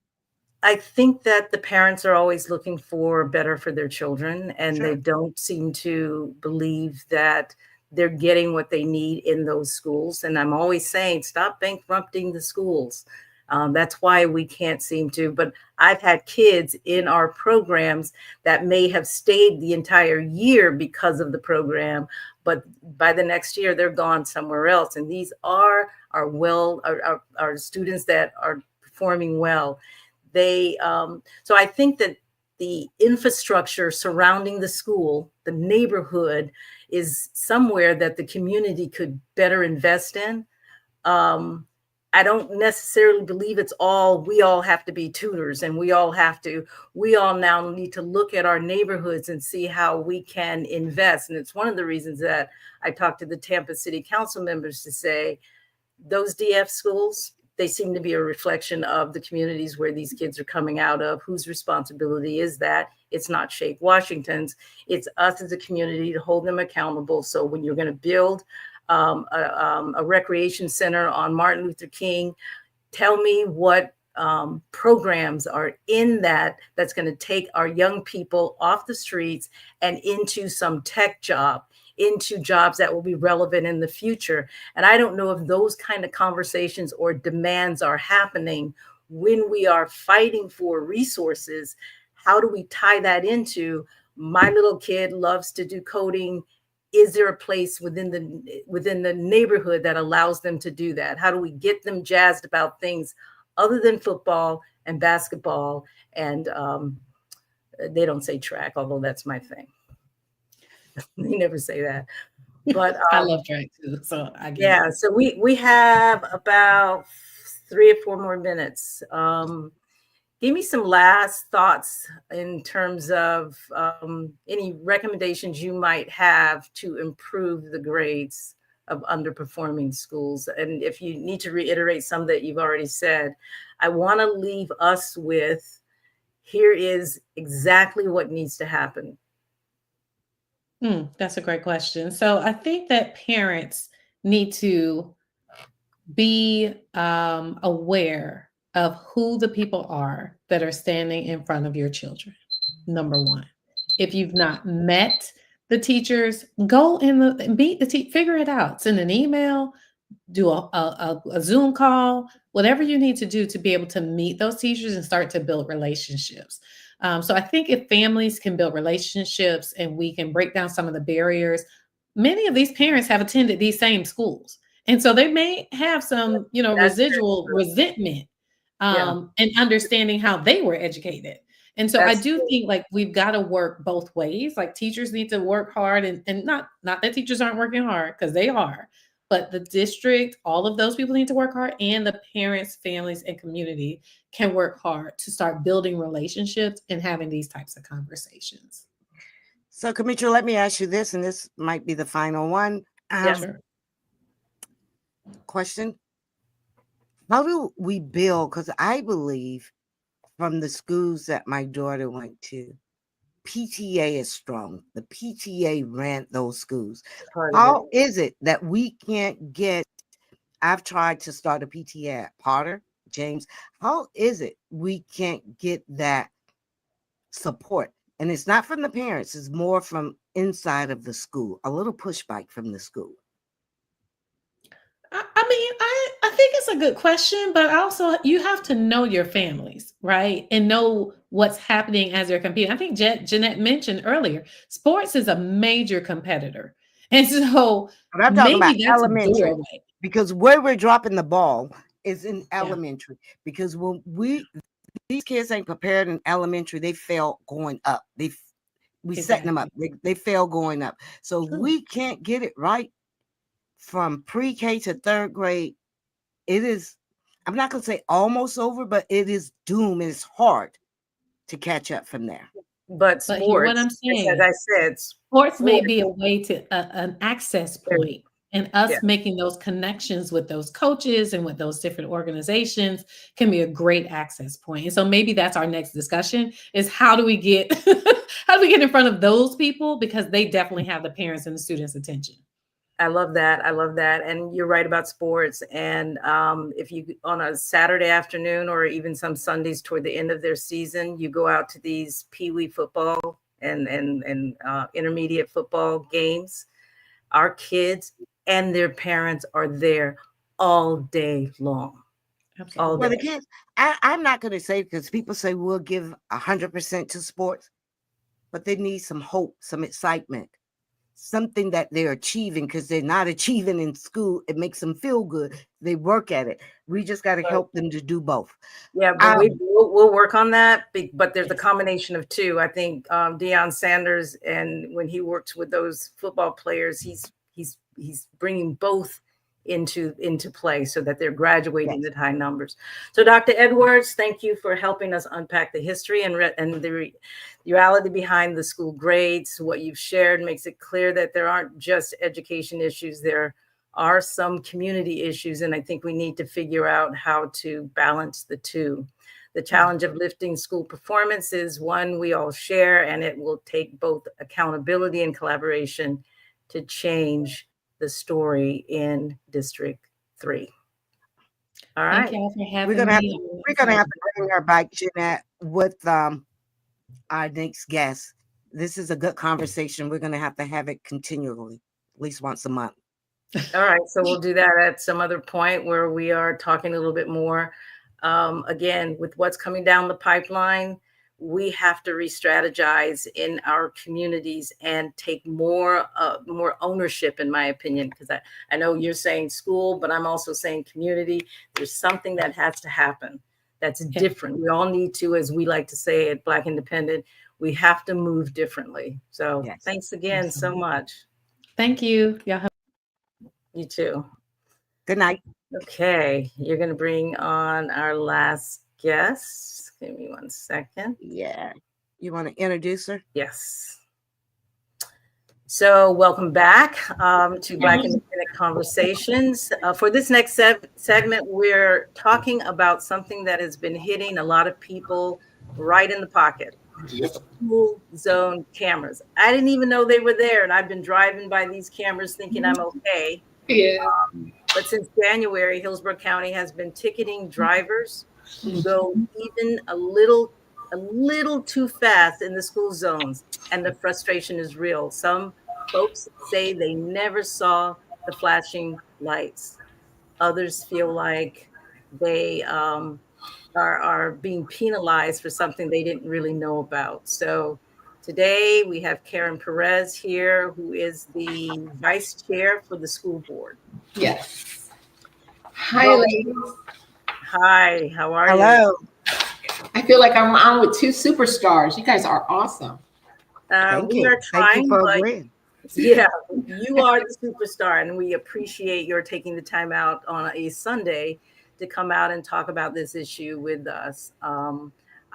I think that the parents are always looking for better for their children, and they don't seem to believe that they're getting what they need in those schools. And I'm always saying, stop bankrupting the schools. That's why we can't seem to. But I've had kids in our programs that may have stayed the entire year because of the program, but by the next year they're gone somewhere else. And these are our students that are performing well. So I think that the infrastructure surrounding the school, the neighborhood, is somewhere that the community could better invest in. I don't necessarily believe we all have to be tutors, and we all now need to look at our neighborhoods and see how we can invest. And it's one of the reasons that I talked to the Tampa City Council members to say, those DF schools, they seem to be a reflection of the communities where these kids are coming out of. Whose responsibility is that? It's not Shake Washington's. It's us as a community to hold them accountable. So when you're going to build a recreation center on Martin Luther King, tell me what programs are in that's going to take our young people off the streets and into some tech job, into jobs that will be relevant in the future. And I don't know if those kind of conversations or demands are happening when we are fighting for resources. How do we tie that into, my little kid loves to do coding? Is there a place within the neighborhood that allows them to do that? How do we get them jazzed about things other than football and basketball? And they don't say track, although that's my thing. They never say that. But
I love track too, so I get
yeah.
it.
So we have about 3 or 4 more minutes. Give me some last thoughts in terms of any recommendations you might have to improve the grades of underperforming schools. And if you need to reiterate some that you've already said, I want to leave us with, here is exactly what needs to happen.
That's a great question. So I think that parents need to be aware of who the people are that are standing in front of your children. Number one, if you've not met the teachers, go and meet the teacher, figure it out, send an email, do a Zoom call, whatever you need to do to be able to meet those teachers and start to build relationships. So I think if families can build relationships and we can break down some of the barriers, many of these parents have attended these same schools. And so they may have some, residual resentment and understanding how they were educated. And so I do think like we've got to work both ways. Like teachers need to work hard and not that teachers aren't working hard, because they are, but the district, all of those people need to work hard, and the parents, families, and community can work hard to start building relationships and having these types of conversations.
So, Kamitra, let me ask you this, and this might be the final one.
Sure.
Question. How do we build? Because I believe from the schools that my daughter went to, PTA is strong. The PTA ran those schools. How is it that we can't get, I've tried to start a PTA at Potter, James. How is it we can't get that support? And it's not from the parents, it's more from inside of the school, a little pushback from the school.
I think it's a good question, but also you have to know your families, right? And know what's happening as they're competing. I think Jeanette mentioned earlier, sports is a major competitor. And so
but I'm talking about
that's
elementary, because where we're dropping the ball is in elementary. Because when these kids ain't prepared in elementary, they fail going up. We setting them up. They fail going up. So we can't get it right from pre-K to 3rd grade. It is, I'm not going to say almost over, but it is doomed. It's hard to catch up from there.
But sports, hear what I'm saying, as I said,
sports may be a way to an access point, and us making those connections with those coaches and with those different organizations can be a great access point. And so maybe that's our next discussion, is how do we get in front of those people, because they definitely have the parents and the students' attention.
I love that. And you're right about sports. And if you, on a Saturday afternoon or even some Sundays toward the end of their season, you go out to these peewee football and intermediate football games, our kids and their parents are there all day long. All
Well,
day.
the kids, I'm not going to say, because people say we'll give 100% to sports, but they need some hope, some excitement, something that they're achieving, because they're not achieving in school. It makes them feel good. They work at it. We just got to help them to do both.
Yeah, but we'll work on that. But there's a combination of two. I think Deion Sanders, and when he works with those football players, he's bringing both into play so that they're graduating at high numbers. So, Dr. Edwards, thank you for helping us unpack the history and the reality behind the school grades. What you've shared makes it clear that there aren't just education issues. There are some community issues, and I think we need to figure out how to balance the two. The challenge of lifting school performance is one we all share, and it will take both accountability and collaboration to change the story in District 3. All right.
Thank you for having
We're gonna
me.
have to bring her back, Jeanette, with our next guest. This is a good conversation. We're gonna have to have it continually, at least once a month.
All right, so we'll do that at some other point where we are talking a little bit more. Again, with what's coming down the pipeline, we have to re-strategize in our communities and take more ownership, in my opinion, because I know you're saying school, but I'm also saying community. There's something that has to happen that's different. We all need to, as we like to say at Black Independent, we have to move differently. So thanks again so much.
Thank you. Y'all have
You too.
Good night.
Okay, you're going to bring on our last guest. Give me 1 second.
Yeah. You want to introduce her?
Yes. So welcome back to Black Independent Conversations. For this next segment, we're talking about something that has been hitting a lot of people right in the pocket. School zone cameras. I didn't even know they were there, and I've been driving by these cameras thinking I'm okay.
Yeah.
But since January, Hillsborough County has been ticketing drivers who go even a little too fast in the school zones, and the frustration is real. Some folks say they never saw the flashing lights. Others feel like they are being penalized for something they didn't really know about. So today we have Karen Perez here, who is the vice chair for the school board.
Yes. Hi, ladies.
Hi, how are you?
Hello.
I feel like I'm on with two superstars. You guys are awesome.
Thank
We
you.
are
Thank
trying,
you for
but
agreeing.
yeah, you are the superstar, and we appreciate your taking the time out on a Sunday to come out and talk about this issue with us.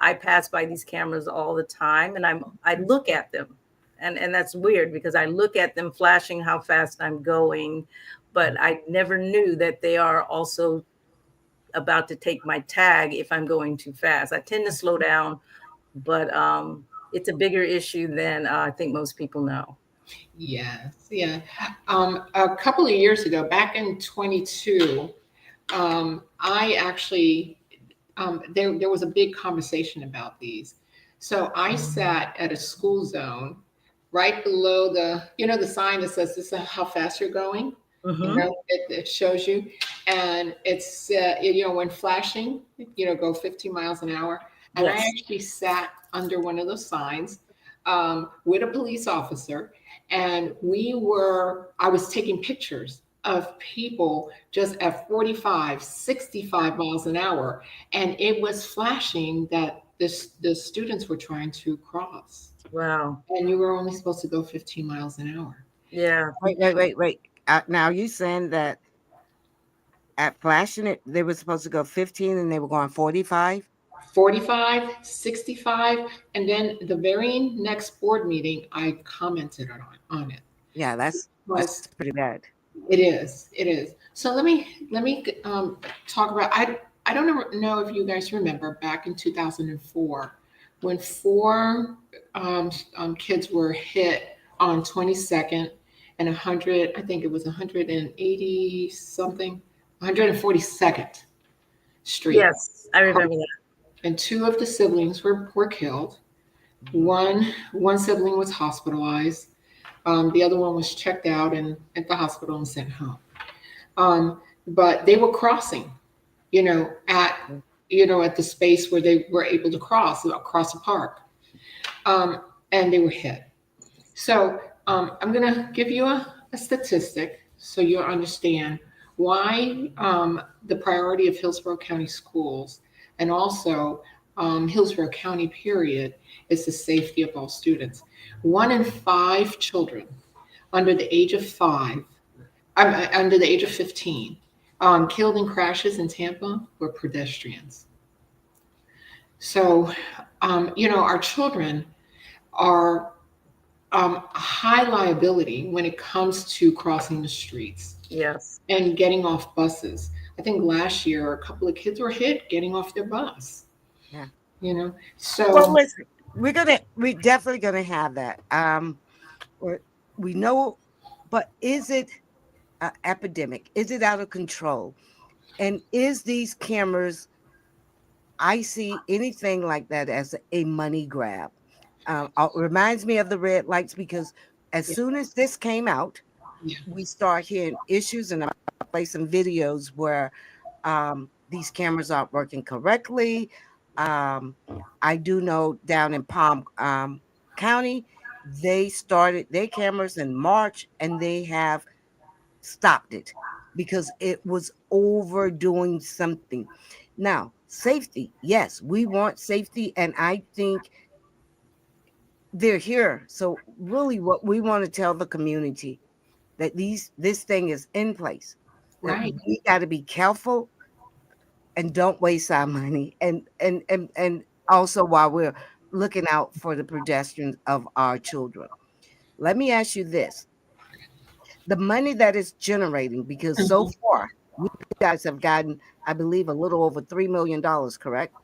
I pass by these cameras all the time, and I look at them, and that's weird because I look at them flashing how fast I'm going, but I never knew that they are also about to take my tag if I'm going too fast. I tend to slow down, but it's a bigger issue than I think most people know.
Yes. Yeah. A couple of years ago, back in 22, I actually, there was a big conversation about these. So I sat at a school zone right below the sign that says this is how fast you're going. It shows you, and it's when flashing, go 15 miles an hour. And
Yes.
I actually sat under one of those signs with a police officer, and I was taking pictures of people just at 45, 65 miles an hour, and it was flashing that the students were trying to cross.
Wow.
And you were only supposed to go 15 miles an hour.
Yeah.
Wait. Now you saying that at flashing it, they were supposed to go 15 and they were going 45?
45, 65, and then the very next board meeting, I commented on it.
Yeah, that's pretty bad.
It is. So let me talk about. I don't know if you guys remember back in 2004 when four kids were hit on 22nd and 100. I think it was 180 something, 142nd Street.
Yes, I remember that.
And two of the siblings were killed. One sibling was hospitalized. The other one was checked out and at the hospital and sent home. But they were crossing, you know, at the space where they were able to cross across the park, and they were hit. So I'm going to give you a statistic so you'll understand why the priority of Hillsborough County schools and also Hillsborough County, period, is the safety of all students. 1 in 5 children under the age of under the age of 15, killed in crashes in Tampa were pedestrians. So, our children are high liability when it comes to crossing the streets
Yes.
and getting off buses. I think last year a couple of kids were hit getting off their bus.
Yeah.
Well,
Well, listen, we're definitely gonna have that. We know, but is it an epidemic? Is it out of control? And is these cameras? I see anything like that as a money grab. Reminds me of the red lights because as soon as this came out,
yeah,
we start hearing issues, and I'll play some videos where these cameras aren't working correctly. I do know down in Palm County, they started their cameras in March and they have stopped it because it was overdoing something. Now, safety, yes, we want safety, and I think they're here. So, really, what we want to tell the community that this thing is in place. That
right.
we got to be careful and don't waste our money, and also while we're looking out for the pedestrians of our children. Let me ask you this: the money that is generating, because so
Mhm.
far you guys have gotten, I believe, a little over $3 million, correct?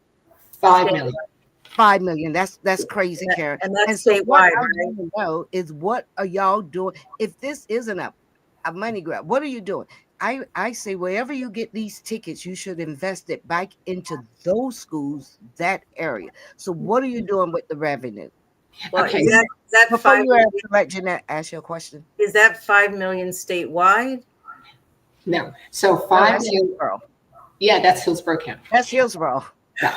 5 million.
5 million. That's crazy, Karen.
And that's
And so what
statewide,
I
right?
want to know is, what are y'all doing? If this isn't a money grab, what are you doing? I say wherever you get these tickets, you should invest it back into those schools, that area. So what are you doing with the revenue?
Well,
Okay.
is that
Before
five?
you answer, let Jeanette ask your question.
Is that 5 million statewide?
No. So
No,
5
that's
million.
Hillsborough.
Yeah, that's Hillsborough County.
That's Hillsborough.
Yeah.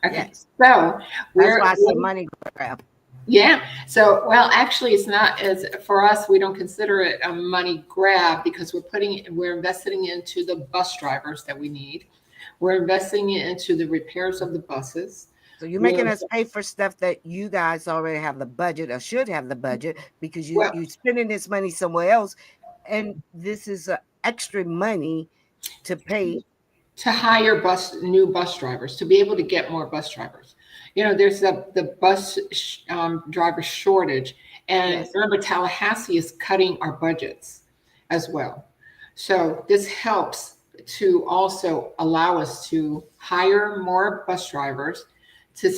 Okay.
Yes.
So
That's why I say money grab.
yeah. So, well, actually, it's not as for us. We don't consider it a money grab because we're investing into the bus drivers that we need. We're investing into the repairs of the buses.
So you're
We're,
making us pay for stuff that you guys already have the budget or should have the budget because
well,
you're spending this money somewhere else, and this is extra money to pay.
to hire new bus drivers to be able to get more bus drivers. There's the bus driver shortage, and
Yes.
remember Tallahassee is cutting our budgets as well. So this helps to also allow us to hire more bus drivers to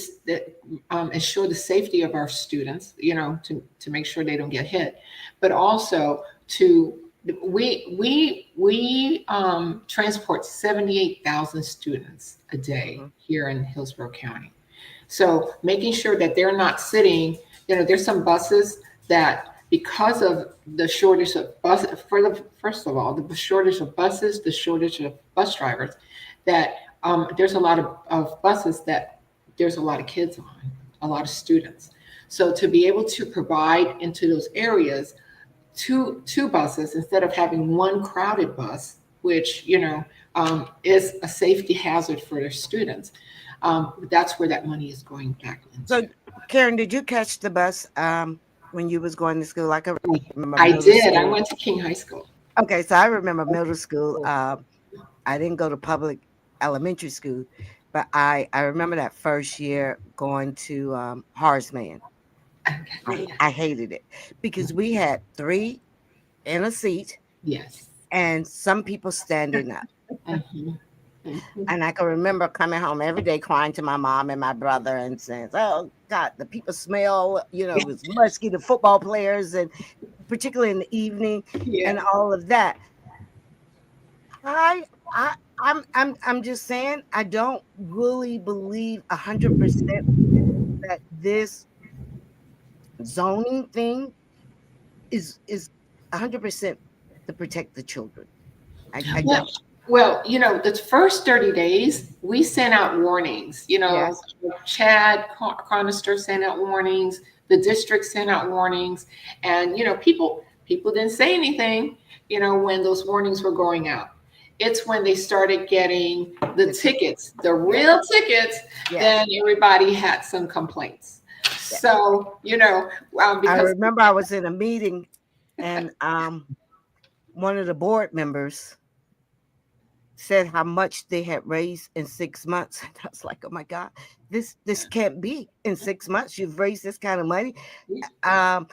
ensure the safety of our students, to make sure they don't get hit, but also to we transport 78,000 students a day here in Hillsborough County. So making sure that they're not sitting, there's some buses that because of the shortage of buses, first of all, the shortage of buses, the shortage of bus drivers, that there's a lot of buses that there's a lot of kids on, a lot of students. So to be able to provide into those areas two buses instead of having one crowded bus, which is a safety hazard for their students. That's where that money is going back into.
So, Karen, did you catch the bus when you was going to school? I can remember.
I
middle
did.
school.
I went to King High School.
Okay, so I remember middle school. I didn't go to public elementary school, but I remember that first year going to Harsman.
Okay.
I hated it because we had 3 in a seat
Yes.
and some people standing up.
Mhm. Mhm.
And I can remember coming home every day crying to my mom and my brother and saying, "Oh God, the people smell, it was musky, the football players, and particularly in the evening
Yeah.
and all of that." I'm just saying, I don't really believe 100% that this zoning thing is 100% to protect the children. I
Well,
don't.
well, the first 30 days, we sent out warnings.
Yes.
Chad Chronister sent out warnings. The district sent out warnings, and people didn't say anything. When those warnings were going out, it's when they started getting the tickets, the real tickets.
Yes.
Then everybody had some complaints.
Yes.
So
I
because
remember I was in a meeting, and one of the board members said how much they had raised in 6 months. And I was like, oh my God, this can't be. In 6 months you've raised this kind of money. Yeah,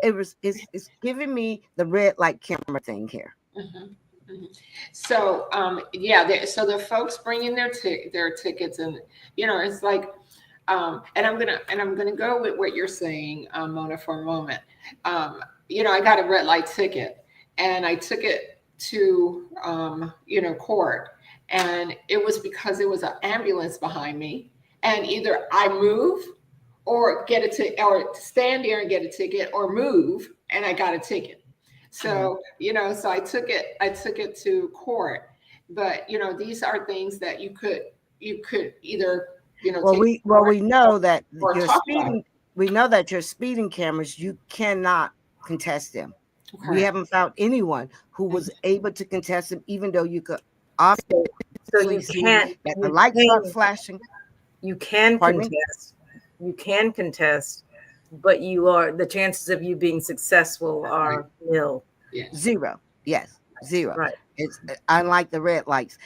it's giving me the red light camera thing here.
Mhm, mhm. So so the folks bringing their tickets, and it's like, and I'm gonna go with what you're saying, Mona, for a moment. I got a red light ticket, and I took it to court, and it was because there was an ambulance behind me, and either I move or get a ticket, or stand there and get a ticket, or move and I got a ticket. So so I took it to court. But these are things that you could either
Well,
take to
we
court
know that
or
your
talk about
speeding. We know that your speeding cameras, you cannot contest them.
it.
We
Okay.
haven't found anyone who was able to contest them, even though you could
So
obviously
you
see
can't.
that the
You
lights
can,
aren't flashing.
you can
Pardon me?
contest. You can contest, but the chances of you being successful are nil.
Yes.
Zero. Yes, zero.
Right.
It's unlike the red lights.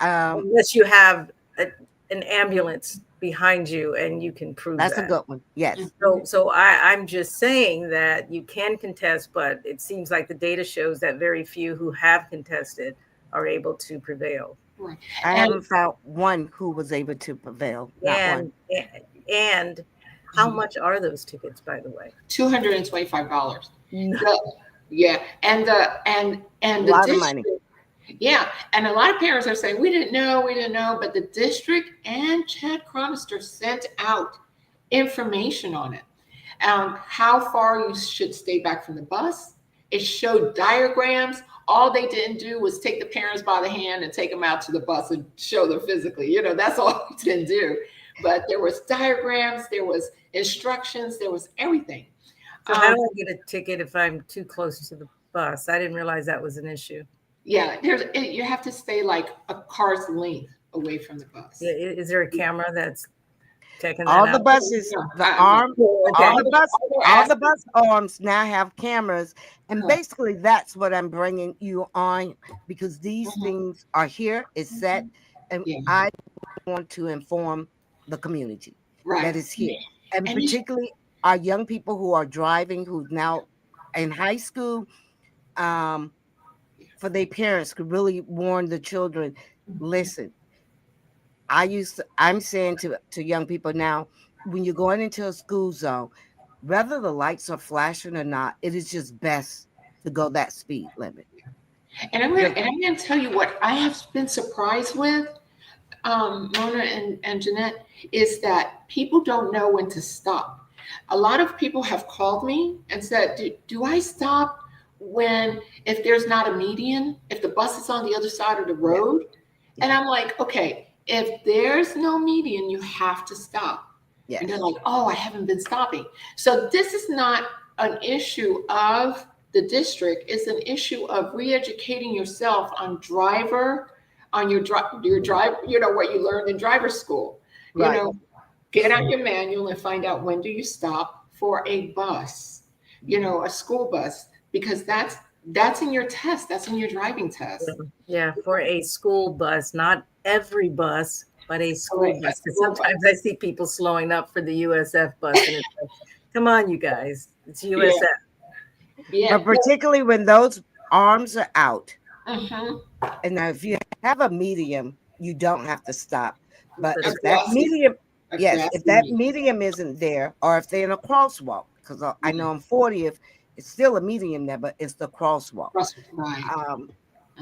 Unless you have an ambulance behind you and you can prove
That's
that.
a good one. Yes.
So I'm just saying that you can contest, but it seems like the data shows that very few who have contested are able to prevail.
Right.
I
And
haven't found one who was able to prevail. Not one.
And how much are those tickets, by the way?
$225.
No.
Yeah, and
A
the
lot of
district.
money.
Yeah, and a lot of parents are saying we didn't know, but the district and Chad Chronister sent out information on it. How far you should stay back from the bus. It showed diagrams. All they didn't do was take the parents by the hand and take them out to the bus and show them physically. That's all we didn't do. But there was diagrams, there was instructions, there was everything.
So how do I get a ticket if I'm too close to the bus? I didn't realize that was an issue.
Yeah, you have to stay like a car's length away from the bus.
Yeah, is there a camera that's taking that
All
out?
the buses,
Yeah.
Okay.
all the bus arms now have cameras, and
Correct.
basically that's what I'm bringing you on, because these
Mhm.
things are here. It's set, and
Yeah.
I want to inform the community
Right.
that is here, and
And you should-
particularly our young people who are driving, who's now in high school. For their parents could really warn the children. Listen, I'm saying to young people now, when you're going into a school zone, whether the lights are flashing or not, it is just best to go that speed limit.
And I'm gonna tell you what I have been surprised with, Mona and Jeanette, is that people don't know when to stop. A lot of people have called me and said, do I stop if there's not a median, if the bus is on the other side of the road?
Yeah.
And I'm like, okay, if there's no median, you have to stop.
Yes.
And they're like, oh, I haven't been stopping. So this is not an issue of the district. It's an issue of re-educating yourself on your drive, what you learned in driver school.
Right.
Get out your manual and find out when do you stop for a bus, a school bus, because that's in your test. That's in your driving test.
Yeah, for a school bus, not every bus, but a school
Correct.
bus. 'Cause sometimes I see people slowing up for the USF bus, and it's like, come on, you guys, it's USF.
Yeah.
But particularly when those arms are out,
Mhm.
and now if you have a medium, you don't have to stop. But
That's
if that
Aggressive.
medium, yes, if that
Aggressive.
medium isn't there, or if they're in a crosswalk, because I know on 40th, it's still a medium there, but it's the crosswalk.
Right.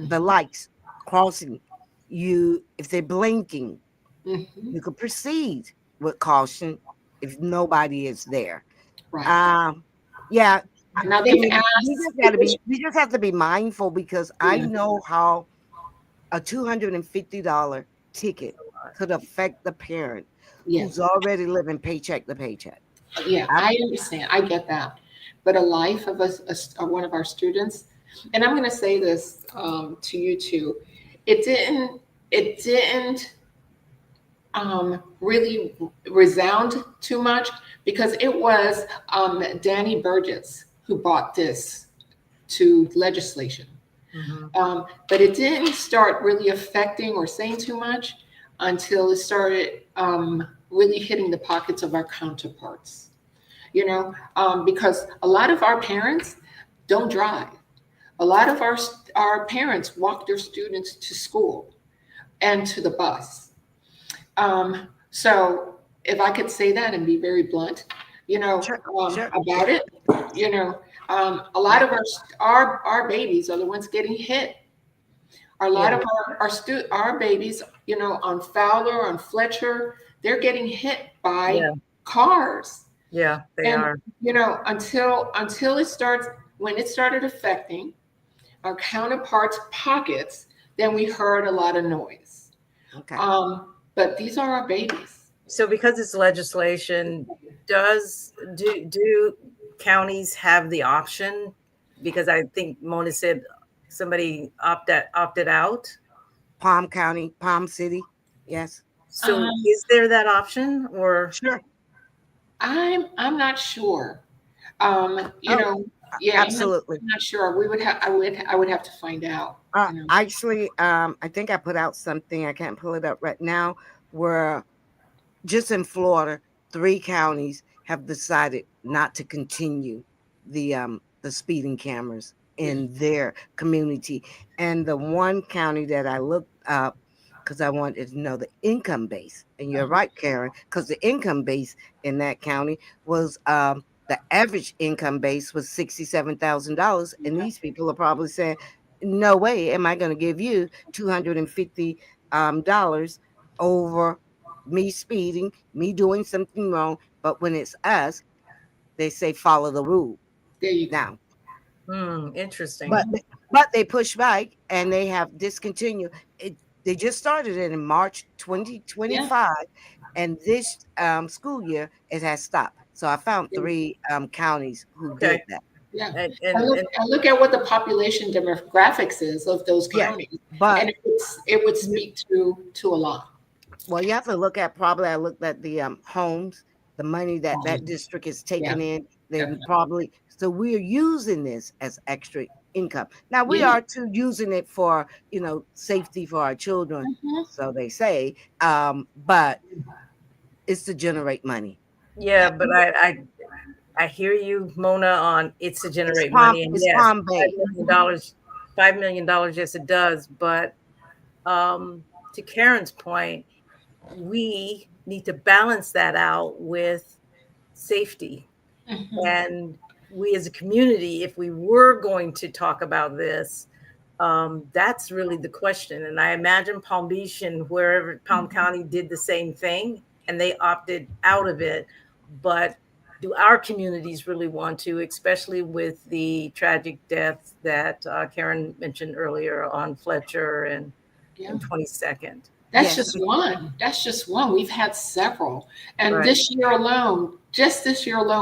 The lights crossing you, if they're blinking,
Mhm.
you could proceed with caution if nobody is there.
Right.
Yeah,
Now
I
they've
mean,
asked.
we just have to be mindful because I know how a $250 ticket could affect the parent who's
Yes,
already living paycheck to paycheck.
yeah, I understand. I get that. But a life of one of our students, and I'm going to say this to you too, it didn't really resound too much because it was Danny Burgess who brought this to legislation. But it didn't start really affecting or saying too much until it started really hitting the pockets of our counterparts. Because a lot of our parents don't drive. A lot of our parents walk their students to school and to the bus. So if I could say that and be very blunt,
Sure, sure.
about it, a lot of our babies are the ones getting hit. A lot
Yeah.
of our babies, on Fowler, on Fletcher, they're getting hit by
Yeah.
cars.
Yeah, they
And
are.
until when it started affecting our counterparts' pockets, then we heard a lot of noise.
Okay.
But these are our babies.
So because it's legislation, do counties have the option? Because I think Mona said somebody opted out.
Palm County, Palm City. Yes.
So
Um,
is there that option or?
Sure.
I'm not sure.
Oh,
Yeah,
absolutely.
I'm not sure. I would have to find out.
Actually, I think I put out something. I can't pull it up right now. Where just in Florida, 3 counties have decided not to continue the speeding cameras in their community. And the one county that I looked up because I wanted to know the income base. And you're right, Karen, because the income base in that county was the average income base was $67,000. And these people are probably saying, no way am I going to give you $250 over me speeding, me doing something wrong. But when it's us, they say follow the rule.
There you go.
Now,
Interesting.
but they push back and they have discontinued it. They just started it in March 2025, and this school year it has stopped. So I found 3 counties who
Okay.
did that.
Yeah.
And,
And look at what the population demographics is of those
Yeah,
counties.
but
And it would speak to a lot.
well, you have to look at I looked at the homes, the money that district is taking in. Then
definitely.
probably so we're using this as extra income. Now we
Yeah.
are too using it for safety for our children,
Mhm.
so they say. But it's to generate money.
yeah, but I hear you, Mona, on it's to generate
Palm,
money, and
it's
yes,
Palm Bay.
$5 million, yes, it does. But to Karen's point, we need to balance that out with safety.
Mhm.
And we as a community, if we were going to talk about this, that's really the question. And I imagine Palm Beach and wherever Palm County did the same thing and they opted out of it. But do our communities really want to, especially with the tragic deaths that Karen mentioned earlier on Fletcher and
Yeah.
22nd?
That's
Yes.
just one. That's just one. We've had several. And
Right.
this year alone,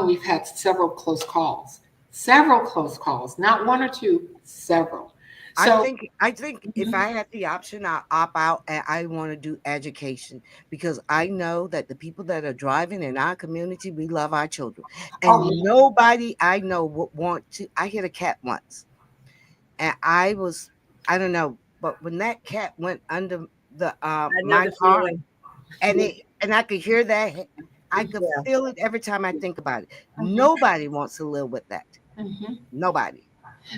we've had several close calls. Several close calls. Not one or two, several. So
I think if I had the option, I'll opt out and I want to do education because I know that the people that are driving in our community, we love our children. And
Oh, yeah.
nobody I know would want to. I hit a cat once and I don't know, but when that cat went under the
I know
my
the
car
feeling.
and I could hear that, I could
Yeah.
feel it every time I think about it. Nobody wants to live with that.
Mhm.
Nobody.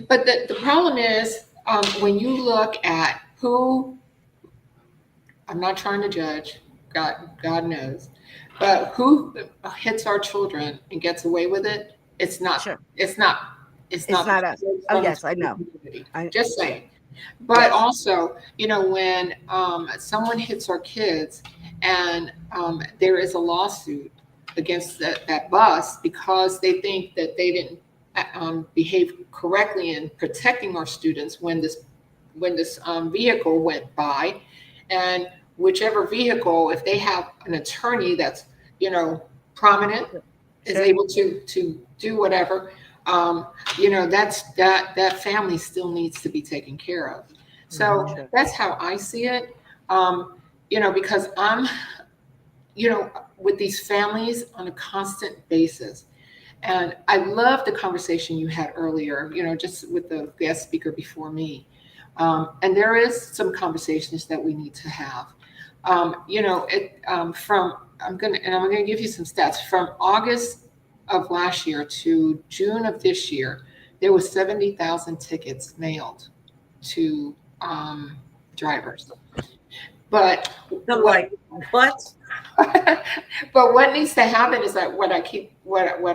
But the problem is when you look at who, I'm not trying to judge, God knows, but who hits our children and gets away with it, it's not,
Sure.
it's not,
It's not us. Oh, yes, I know.
Just saying. But also, when someone hits our kids and there is a lawsuit against that bus because they think that they didn't behave correctly in protecting our students when this vehicle went by, and whichever vehicle, if they have an attorney that's prominent, is
Sure.
able to do whatever, that family still needs to be taken care of. So
Sure.
that's how I see it. Because I'm with these families on a constant basis. And I love the conversation you had earlier, just with the guest speaker before me. And there is some conversations that we need to have. I'm gonna give you some stats from August of last year to June of this year. There was 70,000 tickets mailed to drivers. But
I'm like, what?
but what needs to happen is that what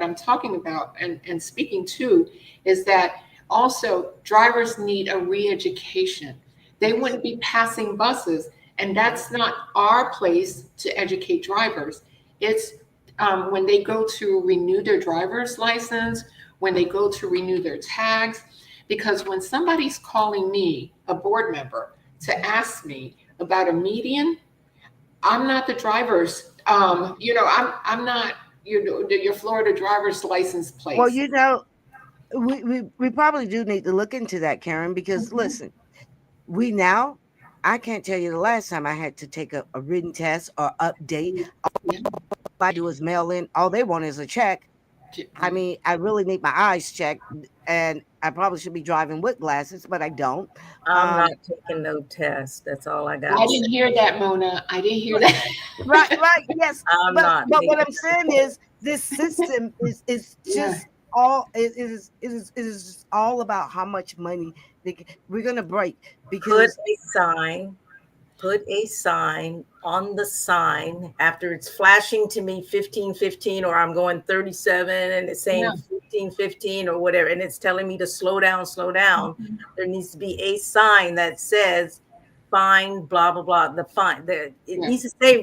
I'm talking about and speaking to is that also drivers need a re-education. They wouldn't be passing buses, and that's not our place to educate drivers. It's when they go to renew their driver's license, when they go to renew their tags, because when somebody's calling me, a board member, to ask me about a median, I'm not the driver's. I'm not your Florida driver's license plate.
Well, we probably do need to look into that, Karen, because
Mhm.
listen, I can't tell you the last time I had to take a written test or update.
Yeah.
All I do is mail in. All they want is a check. I mean, I really need my eyes checked, and I probably should be driving with glasses, but I don't.
I'm not taking no test. That's all I got.
I didn't hear that, Mona. I didn't hear that.
Right, yes.
I'm not
But what
taking
I'm saying is this system is
Yeah.
just all it is all about how much money we're gonna break because
Put a sign on the sign after it's flashing to me 15-15, or I'm going 37 and it's saying
Yeah.
15-15 or whatever, and it's telling me to slow down.
Mhm.
There needs to be a sign that says fine, blah, blah, blah. The fine, it
Yeah.
needs to say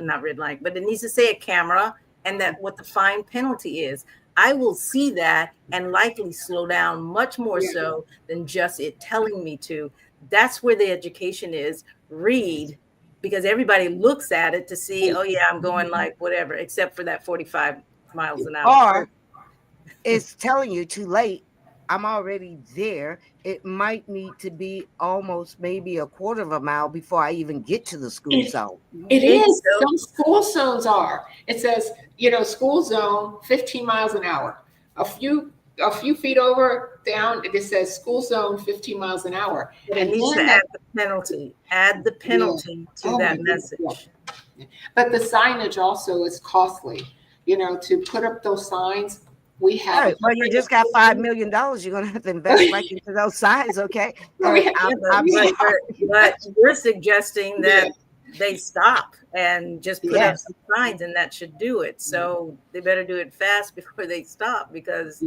not red light, but it needs to say a camera and that what the fine penalty is. I will see that and likely slow down much more
Yeah.
so than just it telling me to. That's where the education is. Read, because everybody looks at it to see, oh yeah, I'm going like whatever, except for that 45 miles an hour.
or it's telling you too late. I'm already there. It might need to be almost maybe a quarter of a mile before I even get to the school zone.
It
It's
is.
so-
Some school zones are. It says, school zone, 15 miles an hour. A few feet over down, it says school zone, 15 miles an hour.
But it
And
needs to
then
add the penalty. Add the penalty to
Oh,
that
my goodness,
message.
yeah. But the signage also is costly. To put up those signs, we
All
have.
right, well, you just got $5 million. You're gonna have to invest back into those signs, okay?
We
And
have-
I'm
yeah.
sorry.
But you're suggesting that they stop and just put up
Yes.
some signs, and that should do it. So they better do it fast before they stop, because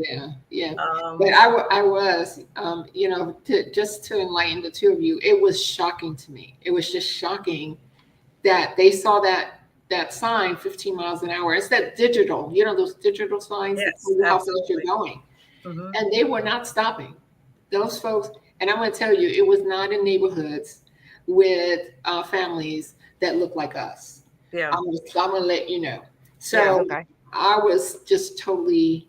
Yeah. But I was, just to enlighten the two of you, it was shocking to me. It was just shocking that they saw that sign, 15 miles an hour. It's that digital, those digital signs that
Yes,
tell you how fast
absolutely.
you're going.
Mhm.
And they were not stopping. Those folks, and I'm going to tell you, it was not in neighborhoods with families that look like us.
Yeah.
I'm going to let you know. So
Yeah, okay.
I was just totally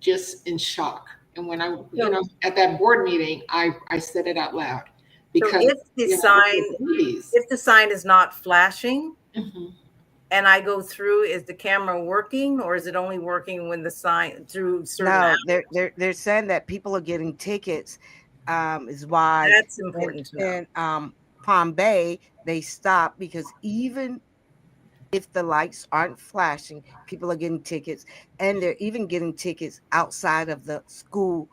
just in shock. And when at that board meeting, I said it out loud because
So if the sign is not flashing
Mhm.
and I go through, is the camera working, or is it only working when the sign through certain
No,
hours?
they're saying that people are getting tickets. Is why
That's important to know.
in Palm Bay they stop because even if the lights aren't flashing, people are getting tickets, and they're even getting tickets outside of the school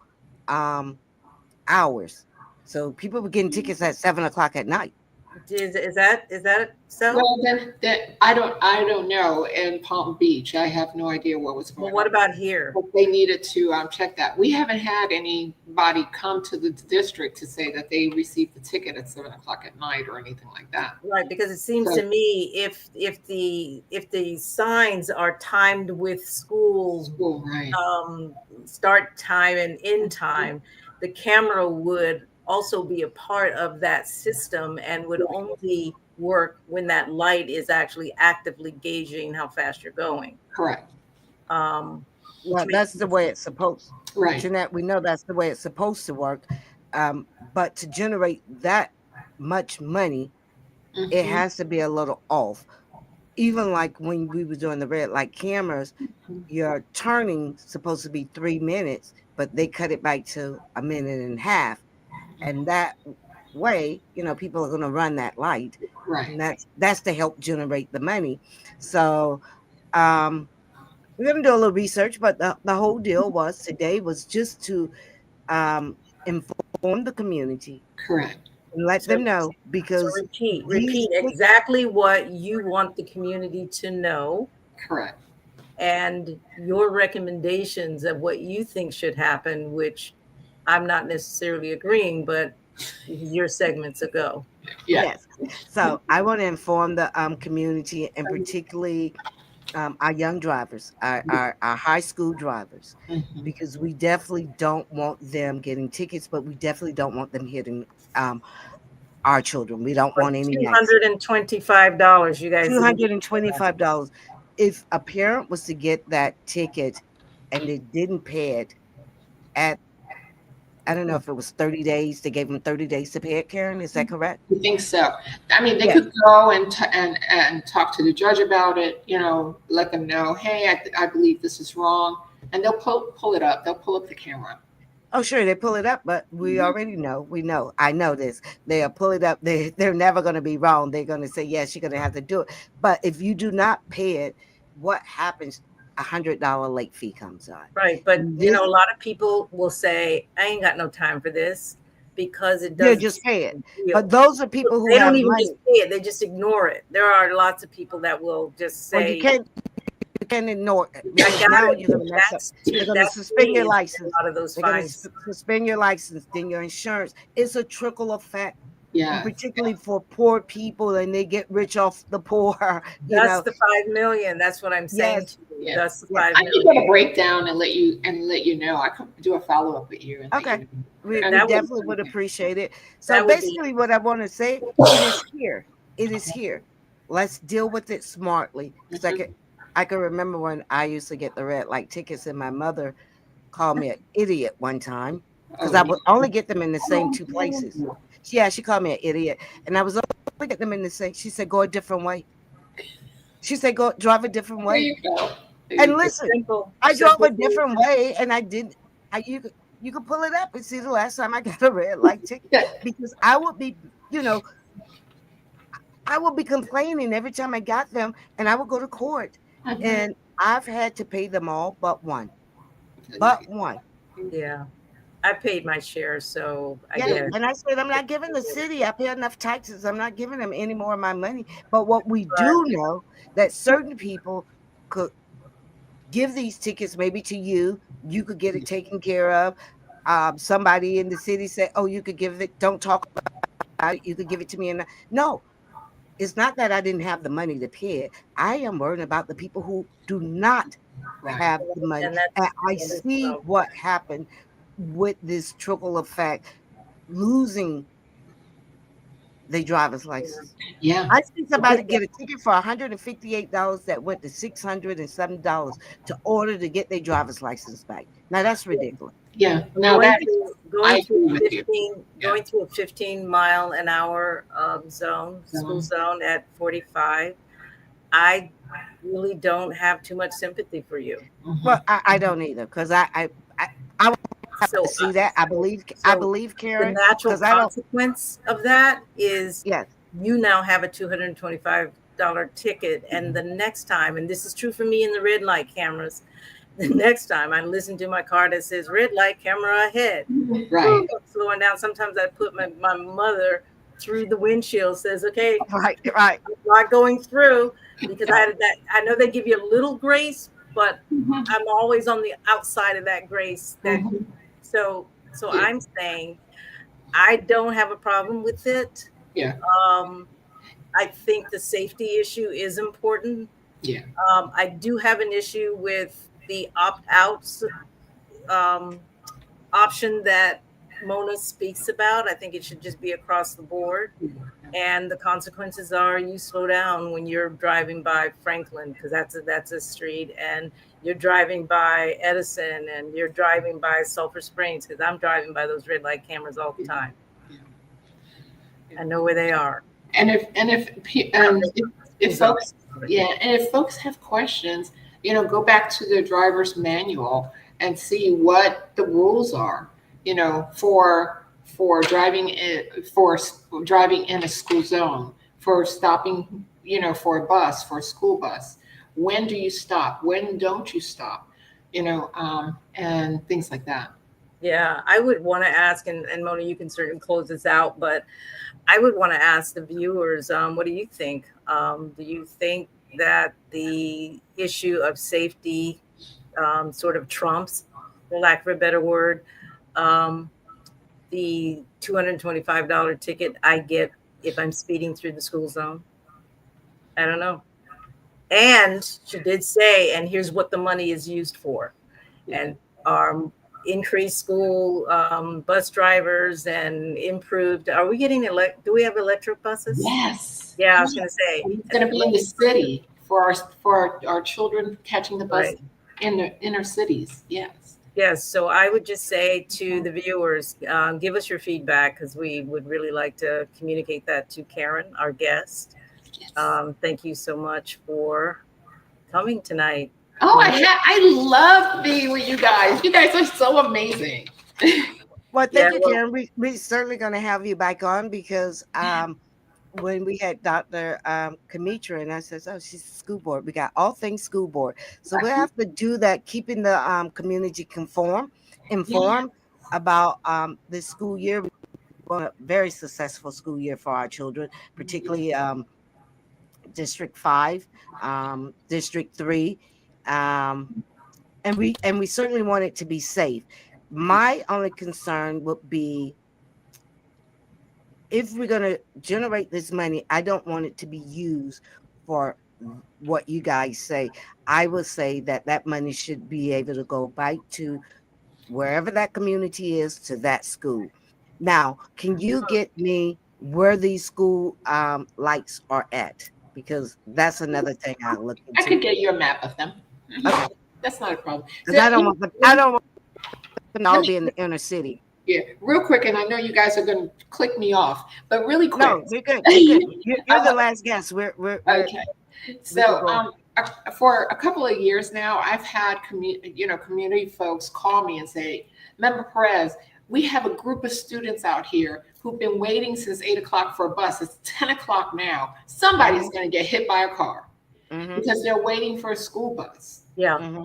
hours. So people were getting tickets at 7 o'clock at night.
Is that so?
Well, then I don't know. In Palm Beach, I have no idea what was
Well,
going
what
on.
about here?
But they needed to check that. We haven't had anybody come to the district to say that they received the ticket at 7 o'clock at night or anything like that.
Right, because it seems
So,
to me if the signs are timed with school
school, right?
start time and end time, the camera would also be a part of that system and would only work when that light is actually actively gauging how fast you're going.
Correct.
Which
Well,
makes
that's the way it's supposed.
Right.
Jeanette, we know that's the way it's supposed to work. But to generate that much money, it
Mhm.
has to be a little off. Even like when we were doing the red light cameras, your turning supposed to be 3 minutes, but they cut it back to a minute and a half. And that way, people are going to run that light.
Right.
And that's to help generate the money. So we're going to do a little research, but the whole deal was today was just to inform the community
Correct.
and let
so,
them know,
so
because
repeat exactly what you want the community to know
Correct.
and your recommendations of what you think should happen, which I'm not necessarily agreeing, but this is your segments ago.
Yeah.
Yes. So I want to inform the community, and particularly our young drivers, our high school drivers,
Mhm.
because we definitely don't want them getting tickets, but we definitely don't want them hitting our children. We don't want any accidents.
$225, you guys.
$225. If a parent was to get that ticket and they didn't pay it at, I don't know if it was 30 days, they gave them 30 days to pay it, Karen. Is that correct?
I think so. I mean, they
Yes.
could go and talk to the judge about it. Let them know, hey, I believe this is wrong, and they'll pull it up. They'll pull up the camera.
Oh, sure, they pull it up, but we already know. We know. I know this. They'll pull it up. They're never going to be wrong. They're going to say, yes, you're going to have to do it. But if you do not pay it, what happens? $100 late fee comes on.
Right, but
This,
a lot of people will say, I ain't got no time for this because it
they'll
doesn't
just pay it.
deal.
But those are people who
They don't
have
even
money.
just pay it, they just ignore it. There are lots of people that will just
Well,
say,
you can't ignore it,
I
because
got
now
it.
you're going to mess up. They're going to
That's
suspend
me
your
is
license.
a lot of those
They're going to
fines.
suspend your license, then your insurance. It's a trickle effect.
Yeah.
Particularly for poor people, and they get rich off the poor.
That's the 5 million. That's what I'm saying
Yes.
to you.
Yes.
That's the
Yes.
5
I can
million.
get a breakdown and let you know. I could do a follow up with you. And let
Okay.
you know.
We
And
That would-
definitely would appreciate it. So
That would be-
basically, what I want to say, it is here. It is here. Let's deal with it smartly. Because I can remember when I used to get the red light tickets, and my mother called me an idiot one time because I would only get them in the same two places. Yeah, she called me an idiot, and I was only get them in the same. She said, "Go a different way." She said, "Go drive a different
There
way."
you go. There
And
you go.
listen,
Simple.
I drove
Simple.
a different way, and I did. You could pull it up and see the last time I got a red light ticket, because I would be, I would be complaining every time I got them, and I would go to court, and I've had to pay them all but one. But one.
Yeah. I paid my share, so I
Yeah,
get it.
and I said, I'm not giving the city. I pay enough taxes. I'm not giving them any more of my money. But what we do know, that certain people could give these tickets maybe to you. You could get it taken care of. Somebody in the city said, "Oh, you could give it. Don't talk about it. You could give it to me." And no, it's not that I didn't have the money to pay it. I am worried about the people who do not have the money.
And
And I
that's-
see what happened with this trickle effect, losing their driver's license.
Yeah.
I see somebody get a ticket for $158 that went to $607 to order to get their driver's license back. Now that's ridiculous.
Yeah. Now
going
that I
through
agree with you.
15, going through a 15-mile-an-hour school zone at 45, I really don't have too much sympathy for you.
Well, I don't either, because I
So
see that. I believe
the
Karen,
natural
because I don't.
consequence of that is
Yes.
you now have a $225 ticket, and the next time, and this is true for me in the red light cameras, the next time I listen to my car that says red light camera ahead,
Right.
slowing down. Sometimes I put my mother through the windshield says, okay,
Right, right.
a lot going through, because I know they give you a little grace, but
Mhm.
I'm always on the outside of that grace.
Mhm.
So
Yeah.
I'm saying I don't have a problem with it.
Yeah.
Um, I think the safety issue is important.
Yeah.
I do have an issue with the opt-outs um, option that Mona speaks about. I think it should just be across the board. And the consequences are you slow down when you're driving by Franklin, because that's a street, and you're driving by Edison, and you're driving by Sulphur Springs, because I'm driving by those red light cameras all the time.
Yeah.
I know where they are.
And if folks, yeah, and if folks have questions, go back to the driver's manual and see what the rules are, for driving in a school zone, for stopping, for a bus, for a school bus. When do you stop? When don't you stop? And things like that.
Yeah, I would want to ask, and Mona, you can certainly close this out, but I would want to ask the viewers, what do you think? Do you think that the issue of safety sort of trumps, for lack of a better word, the $225 ticket I get if I'm speeding through the school zone? I don't know. And she did say, and here's what the money is used for. And increased school bus drivers and improved. Are we getting do we have electric buses?
Yes.
Yeah, I was going to say.
And it's going to be in the city for our children catching the bus
Right.
in the inner cities. Yes.
Yes. So I would just say to the viewers, give us your feedback, because we would really like to communicate that to Karen, our guest.
Yes.
Thank you so much for coming tonight.
Oh, I love being with you guys. You guys are so amazing.
Well,
Yeah,
thank you, Karen. We certainly going to have you back on, because when we had Dr. Kamitra, and I said, oh, she's school board. We got all things school board. So we'll have to do that, keeping the community informed about this school year. We want a very successful school year for our children, particularly District 5, District 3. And we certainly want it to be safe. My only concern would be, if we're going to generate this money, I don't want it to be used for what you guys say. I would say that money should be able to go back to wherever that community is, to that school. Now, can you get me where these school lights are at? Because that's another thing I look into.
I could get you a map of them.
Okay.
That's not a problem.
Because I don't want them all be in the inner city.
Yeah, real quick, and I know you guys are going to click me off, but really quick.
No, you're good. You're good. You're the last guest. We're
Okay. So for a couple of years now, I've had community folks call me and say, Member Perez, we have a group of students out here who've been waiting since 8 o'clock for a bus. It's 10 o'clock now. Somebody's going to get hit by a car because they're waiting for a school bus.
Yeah.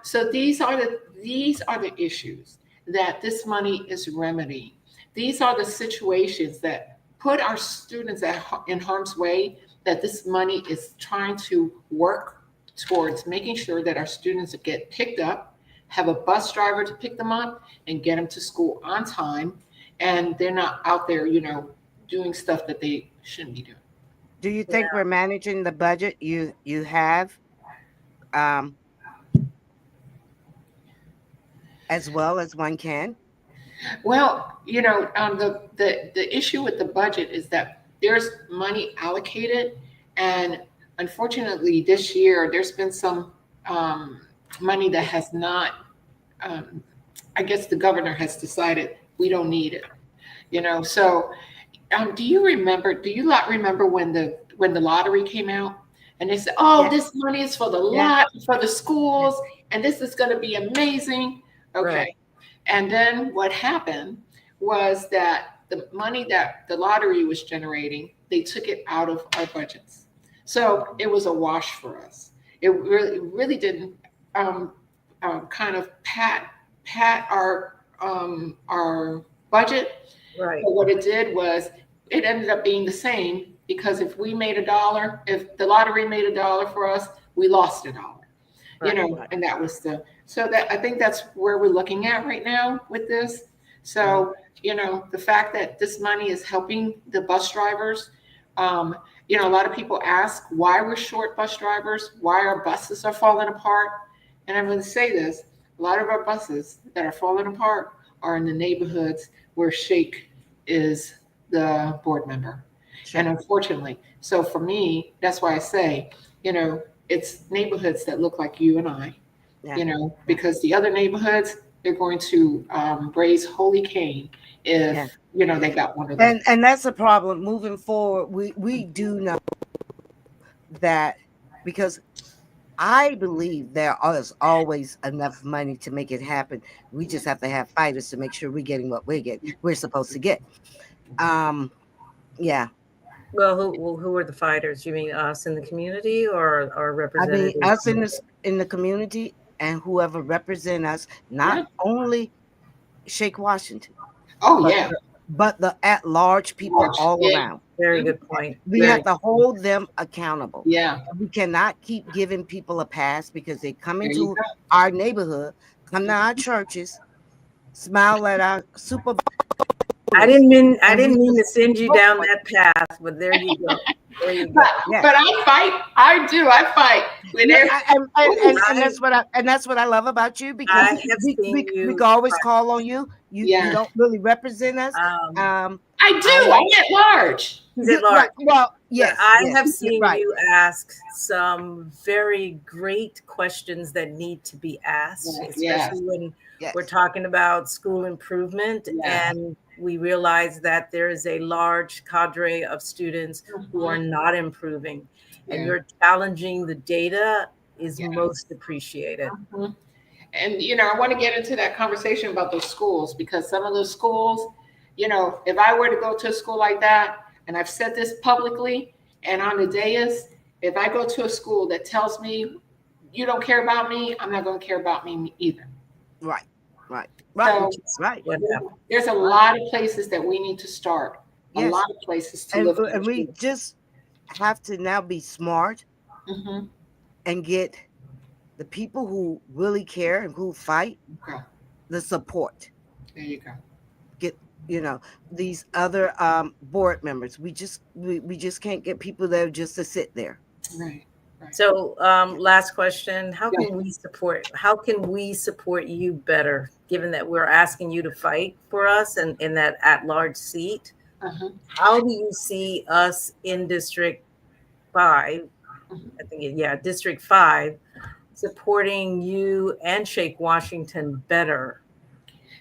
So these are the issues that this money is remedying. These are the situations that put our students in harm's way, that this money is trying to work towards making sure that our students get picked up, have a bus driver to pick them up and get them to school on time, and they're not out there, doing stuff that they shouldn't be doing.
Do you think we're managing the budget you have as well as one can?
Well, the issue with the budget is that there's money allocated, and unfortunately this year there's been some money that has not, I guess the governor has decided we don't need it. So do you lot remember when the lottery came out and they said, this money is for for the schools, and this is going to be amazing. Okay.
Right.
And then what happened was that the money that the lottery was generating, they took it out of our budgets. So it was a wash for us. It really didn't kind of pat our budget.
Right.
But what it did was it ended up being the same, because if we made $1, if the lottery made $1 for us, we lost $1. You
Right.
know, and that was so that I think that's where we're looking at right now with this. So, you know, the fact that this money is helping the bus drivers, you know, a lot of people ask why we're short bus drivers, why our buses are falling apart. And I'm going to say this, a lot of our buses that are falling apart are in the neighborhoods where Shake is the board member.
Sure.
And unfortunately, so for me, that's why I say, you know, it's neighborhoods that look like you and I,
Yeah.
you know, because the other neighborhoods, they're going to raise holy Cain if,
Yeah.
you know, they got one of those.
And that's a problem moving forward. We do know that, because I believe there is always enough money to make it happen. We just have to have fighters to make sure we're getting what we're supposed to get. Yeah.
Well, who are the fighters? You mean us in the community, or
I mean,
representatives?
us in the community, and whoever represent us, not
Yeah.
only Shake Washington,
Oh,
but
yeah.
but the at-large people
Large.
all
Yeah.
around.
Very good point.
We
Very
have to hold them accountable.
Yeah.
We cannot keep giving people a pass because they come
There you
into
go.
our neighborhood, come to our churches, smile at our supervisors.
I didn't mean
And we
to
just
send you
vote
down
for
that path, but there you go. There you go.
But,
Yeah.
but I fight. I do. I fight. When
Yeah,
they're,
and that's what I love about you,
I
because
have
we
seen you
can always call on you. You
Yeah.
don't really represent us.
I do. I'm at large.
He's at large.
Well,
But
yes,
I
yes,
have
you're
seen
right.
you ask some very great questions that need to be asked,
Yeah.
especially when
Yes.
we're talking about school improvement,
Yeah.
and we realize that there is a large cadre of students who are not improving, and
Yeah.
you're challenging the data is
Yeah.
most appreciated.
Mhm. And, you know, I want to get into that conversation about those schools, because some of those schools, you know, if I were to go to a school like that, and I've said this publicly and on the dais, if I go to a school that tells me you don't care about me, I'm not going to care about me either.
Right.
So
Right.
What happened?
there's a lot of places that we need to start. A
Yes.
lot of places to live.
And we just have to now be smart
Mm-hmm.
and get the people who really care and who fight
Okay.
the support.
There you go.
Get, you know, these other board members. We just can't get people there just to sit there.
Right.
So, last question: How can we support you better, given that we're asking you to fight for us and in that at-large seat?
Uh-huh.
How do you see us in District 5? I think, District 5, supporting you and Shake Washington better?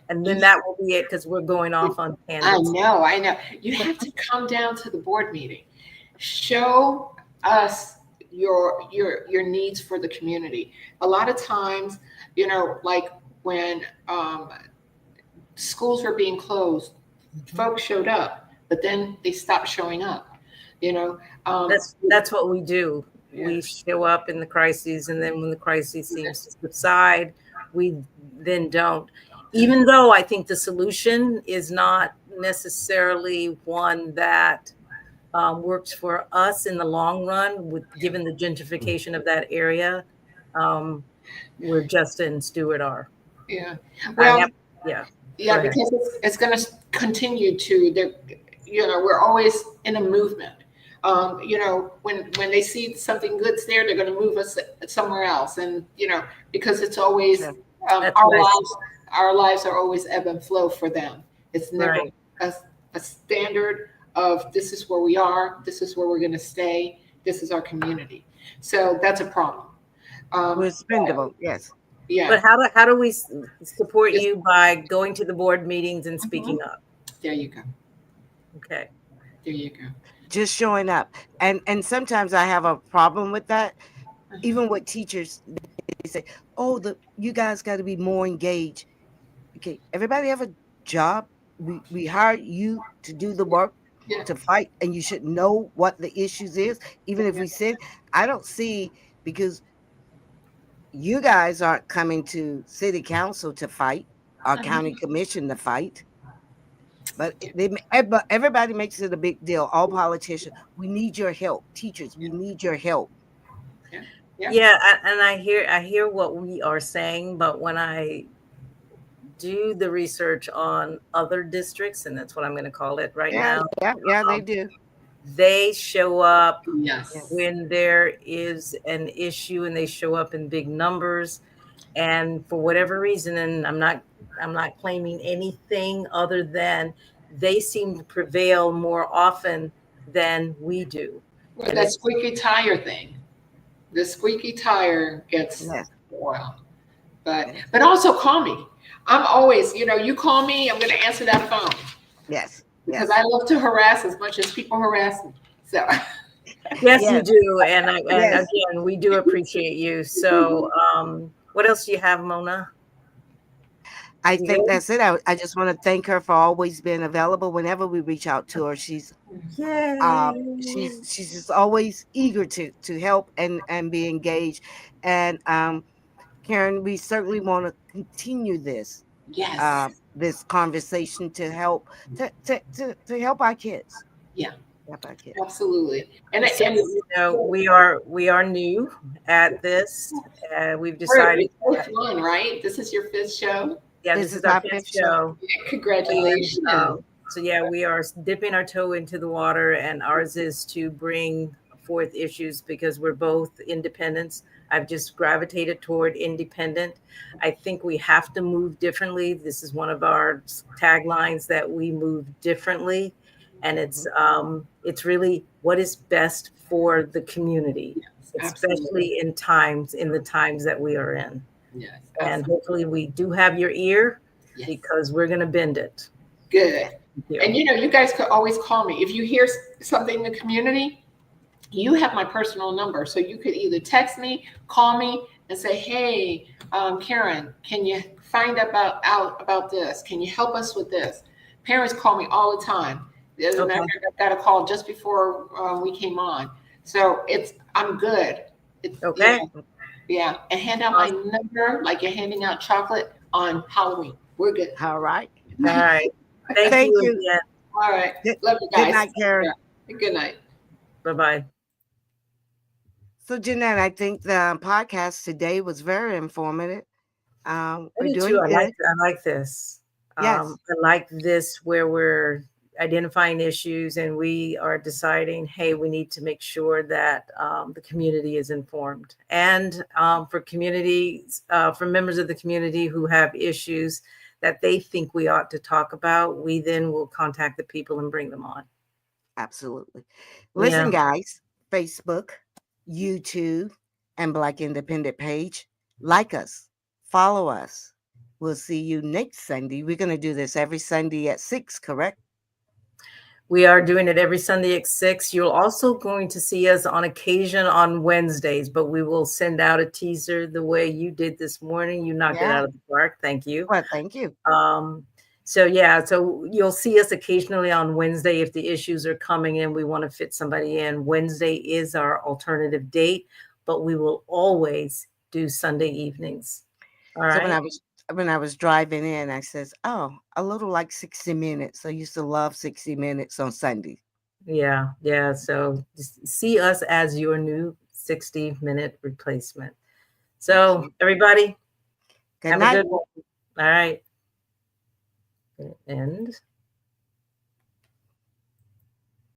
And then that will be it, because we're going off on tangents.
I know. You have to come down to the board meeting. Show us your needs for the community. A lot of times, you know, like when schools were being closed, folks showed up, but then they stopped showing up. You know,
That's what we do.
Yeah.
We show up in the crises, and then when the crisis seems to subside, we then don't. Even though I think the solution is not necessarily one that works for us in the long run, given the gentrification of that area, where Justin and Stewart are.
Yeah. Well,
yeah,
because it's going to continue to. You know, we're always in a movement. You know, when they see something good's there, they're going to move us somewhere else, and you know, because it's always our lives are always ebb and flow for them. It's never a standard of this is where we are, this is where we're going to stay, this is our community. So that's a problem.
We're expendable, yes.
Yeah.
But how do we support you? By going to the board meetings and speaking up?
There you go.
Okay.
There you go.
Just showing up. And sometimes I have a problem with that. Even with teachers, they say, oh, you guys got to be more engaged. Okay, everybody have a job. We hired you to do the work, to fight, and you should know what the issues is. Even if we said, I don't see, because you guys aren't coming to city council to fight, or county commission to fight. But everybody makes it a big deal. All politicians, we need your help. Teachers, we need your help.
Yeah.
Yeah, and I hear what we are saying, but when I do the research on other districts, and that's what I'm going to call it right
Yeah,
now,
yeah, they do.
they show up
Yes.
when there is an issue, and they show up in big numbers. And for whatever reason, and I'm not claiming anything other than they seem to prevail more often than we do.
Well,
And
that
it's
squeaky tire thing. The squeaky tire gets
Yes,
oil. But
yes,
also call me. I'm always, you call me, I'm going to answer that phone
yes,
because
yes,
I love to harass as much as people harass me. So
yes, you
yes,
do. And
yes.
again, we do appreciate you. So what else do you have, Mona?
I
You
think
good?
that's it. I just want to thank her for always being available whenever we reach out to her.
Yay.
She's just always eager to help and be engaged. And Karen, we certainly want to continue
yes.
this conversation to help to help our kids.
Yeah,
Help our kids.
absolutely. And
So, we are new at this. We've
we're
decided,
the fifth one, right? This is your fifth show.
yeah,
This
this
is
is our
our
fifth
fifth show.
show.
Yeah,
And
congratulations.
so, yeah, we are dipping our toe into the water, and ours is to bring forth issues because we're both independents. I've just gravitated toward independent. I think we have to move differently. This is one of our taglines, that we move differently, and it's really what is best for the community,
Yes, absolutely.
especially in the times that we are in.
Yes,
And
absolutely.
hopefully, we do have your ear
Yes.
because we're going to bend it.
Good.
Yeah.
And you guys could always call me. If you hear something in the community, you have my personal number. So you could either text me, call me, and say, hey, Karen, can you find out about this? Can you help us with this? Parents call me all the time. The other night, I got a call just before we came on. So I'm good.
Okay.
Yeah. And hand out my number like you're handing out chocolate on Halloween. We're good.
All right.
All right. Thank
Thank
you
you.
again.
All right.
Good-
Love you
Good
guys.
night, Karen.
Good night.
Bye-bye.
So, Jeanette, I think the podcast today was very informative.
I
We're
do
doing
too.
good.
I like this.
Yes.
I like this where we're identifying issues and we are deciding, hey, we need to make sure that the community is informed. And for communities, for members of the community who have issues that they think we ought to talk about, we then will contact the people and bring them on.
Absolutely. Listen,
Yeah.
guys, Facebook, YouTube, and Black Independent page. Like us, follow us. We'll see you next Sunday. We're going to do this every Sunday at 6, correct?
We are doing it every Sunday at 6. You're also going to see us on occasion on Wednesdays, but we will send out a teaser the way you did this morning. You knocked it
Yeah.
out of the park. Thank you.
Well, thank you.
So you'll see us occasionally on Wednesday if the issues are coming in. We want to fit somebody in. Wednesday is our alternative date, but we will always do Sunday evenings. All
So
right.
when I was driving in, I says, "Oh, a little like 60 minutes." I used to love 60 minutes on Sunday.
Yeah. So just see us as your new 60-minute replacement. So everybody,
Good
have
night.
a good one. All right. End.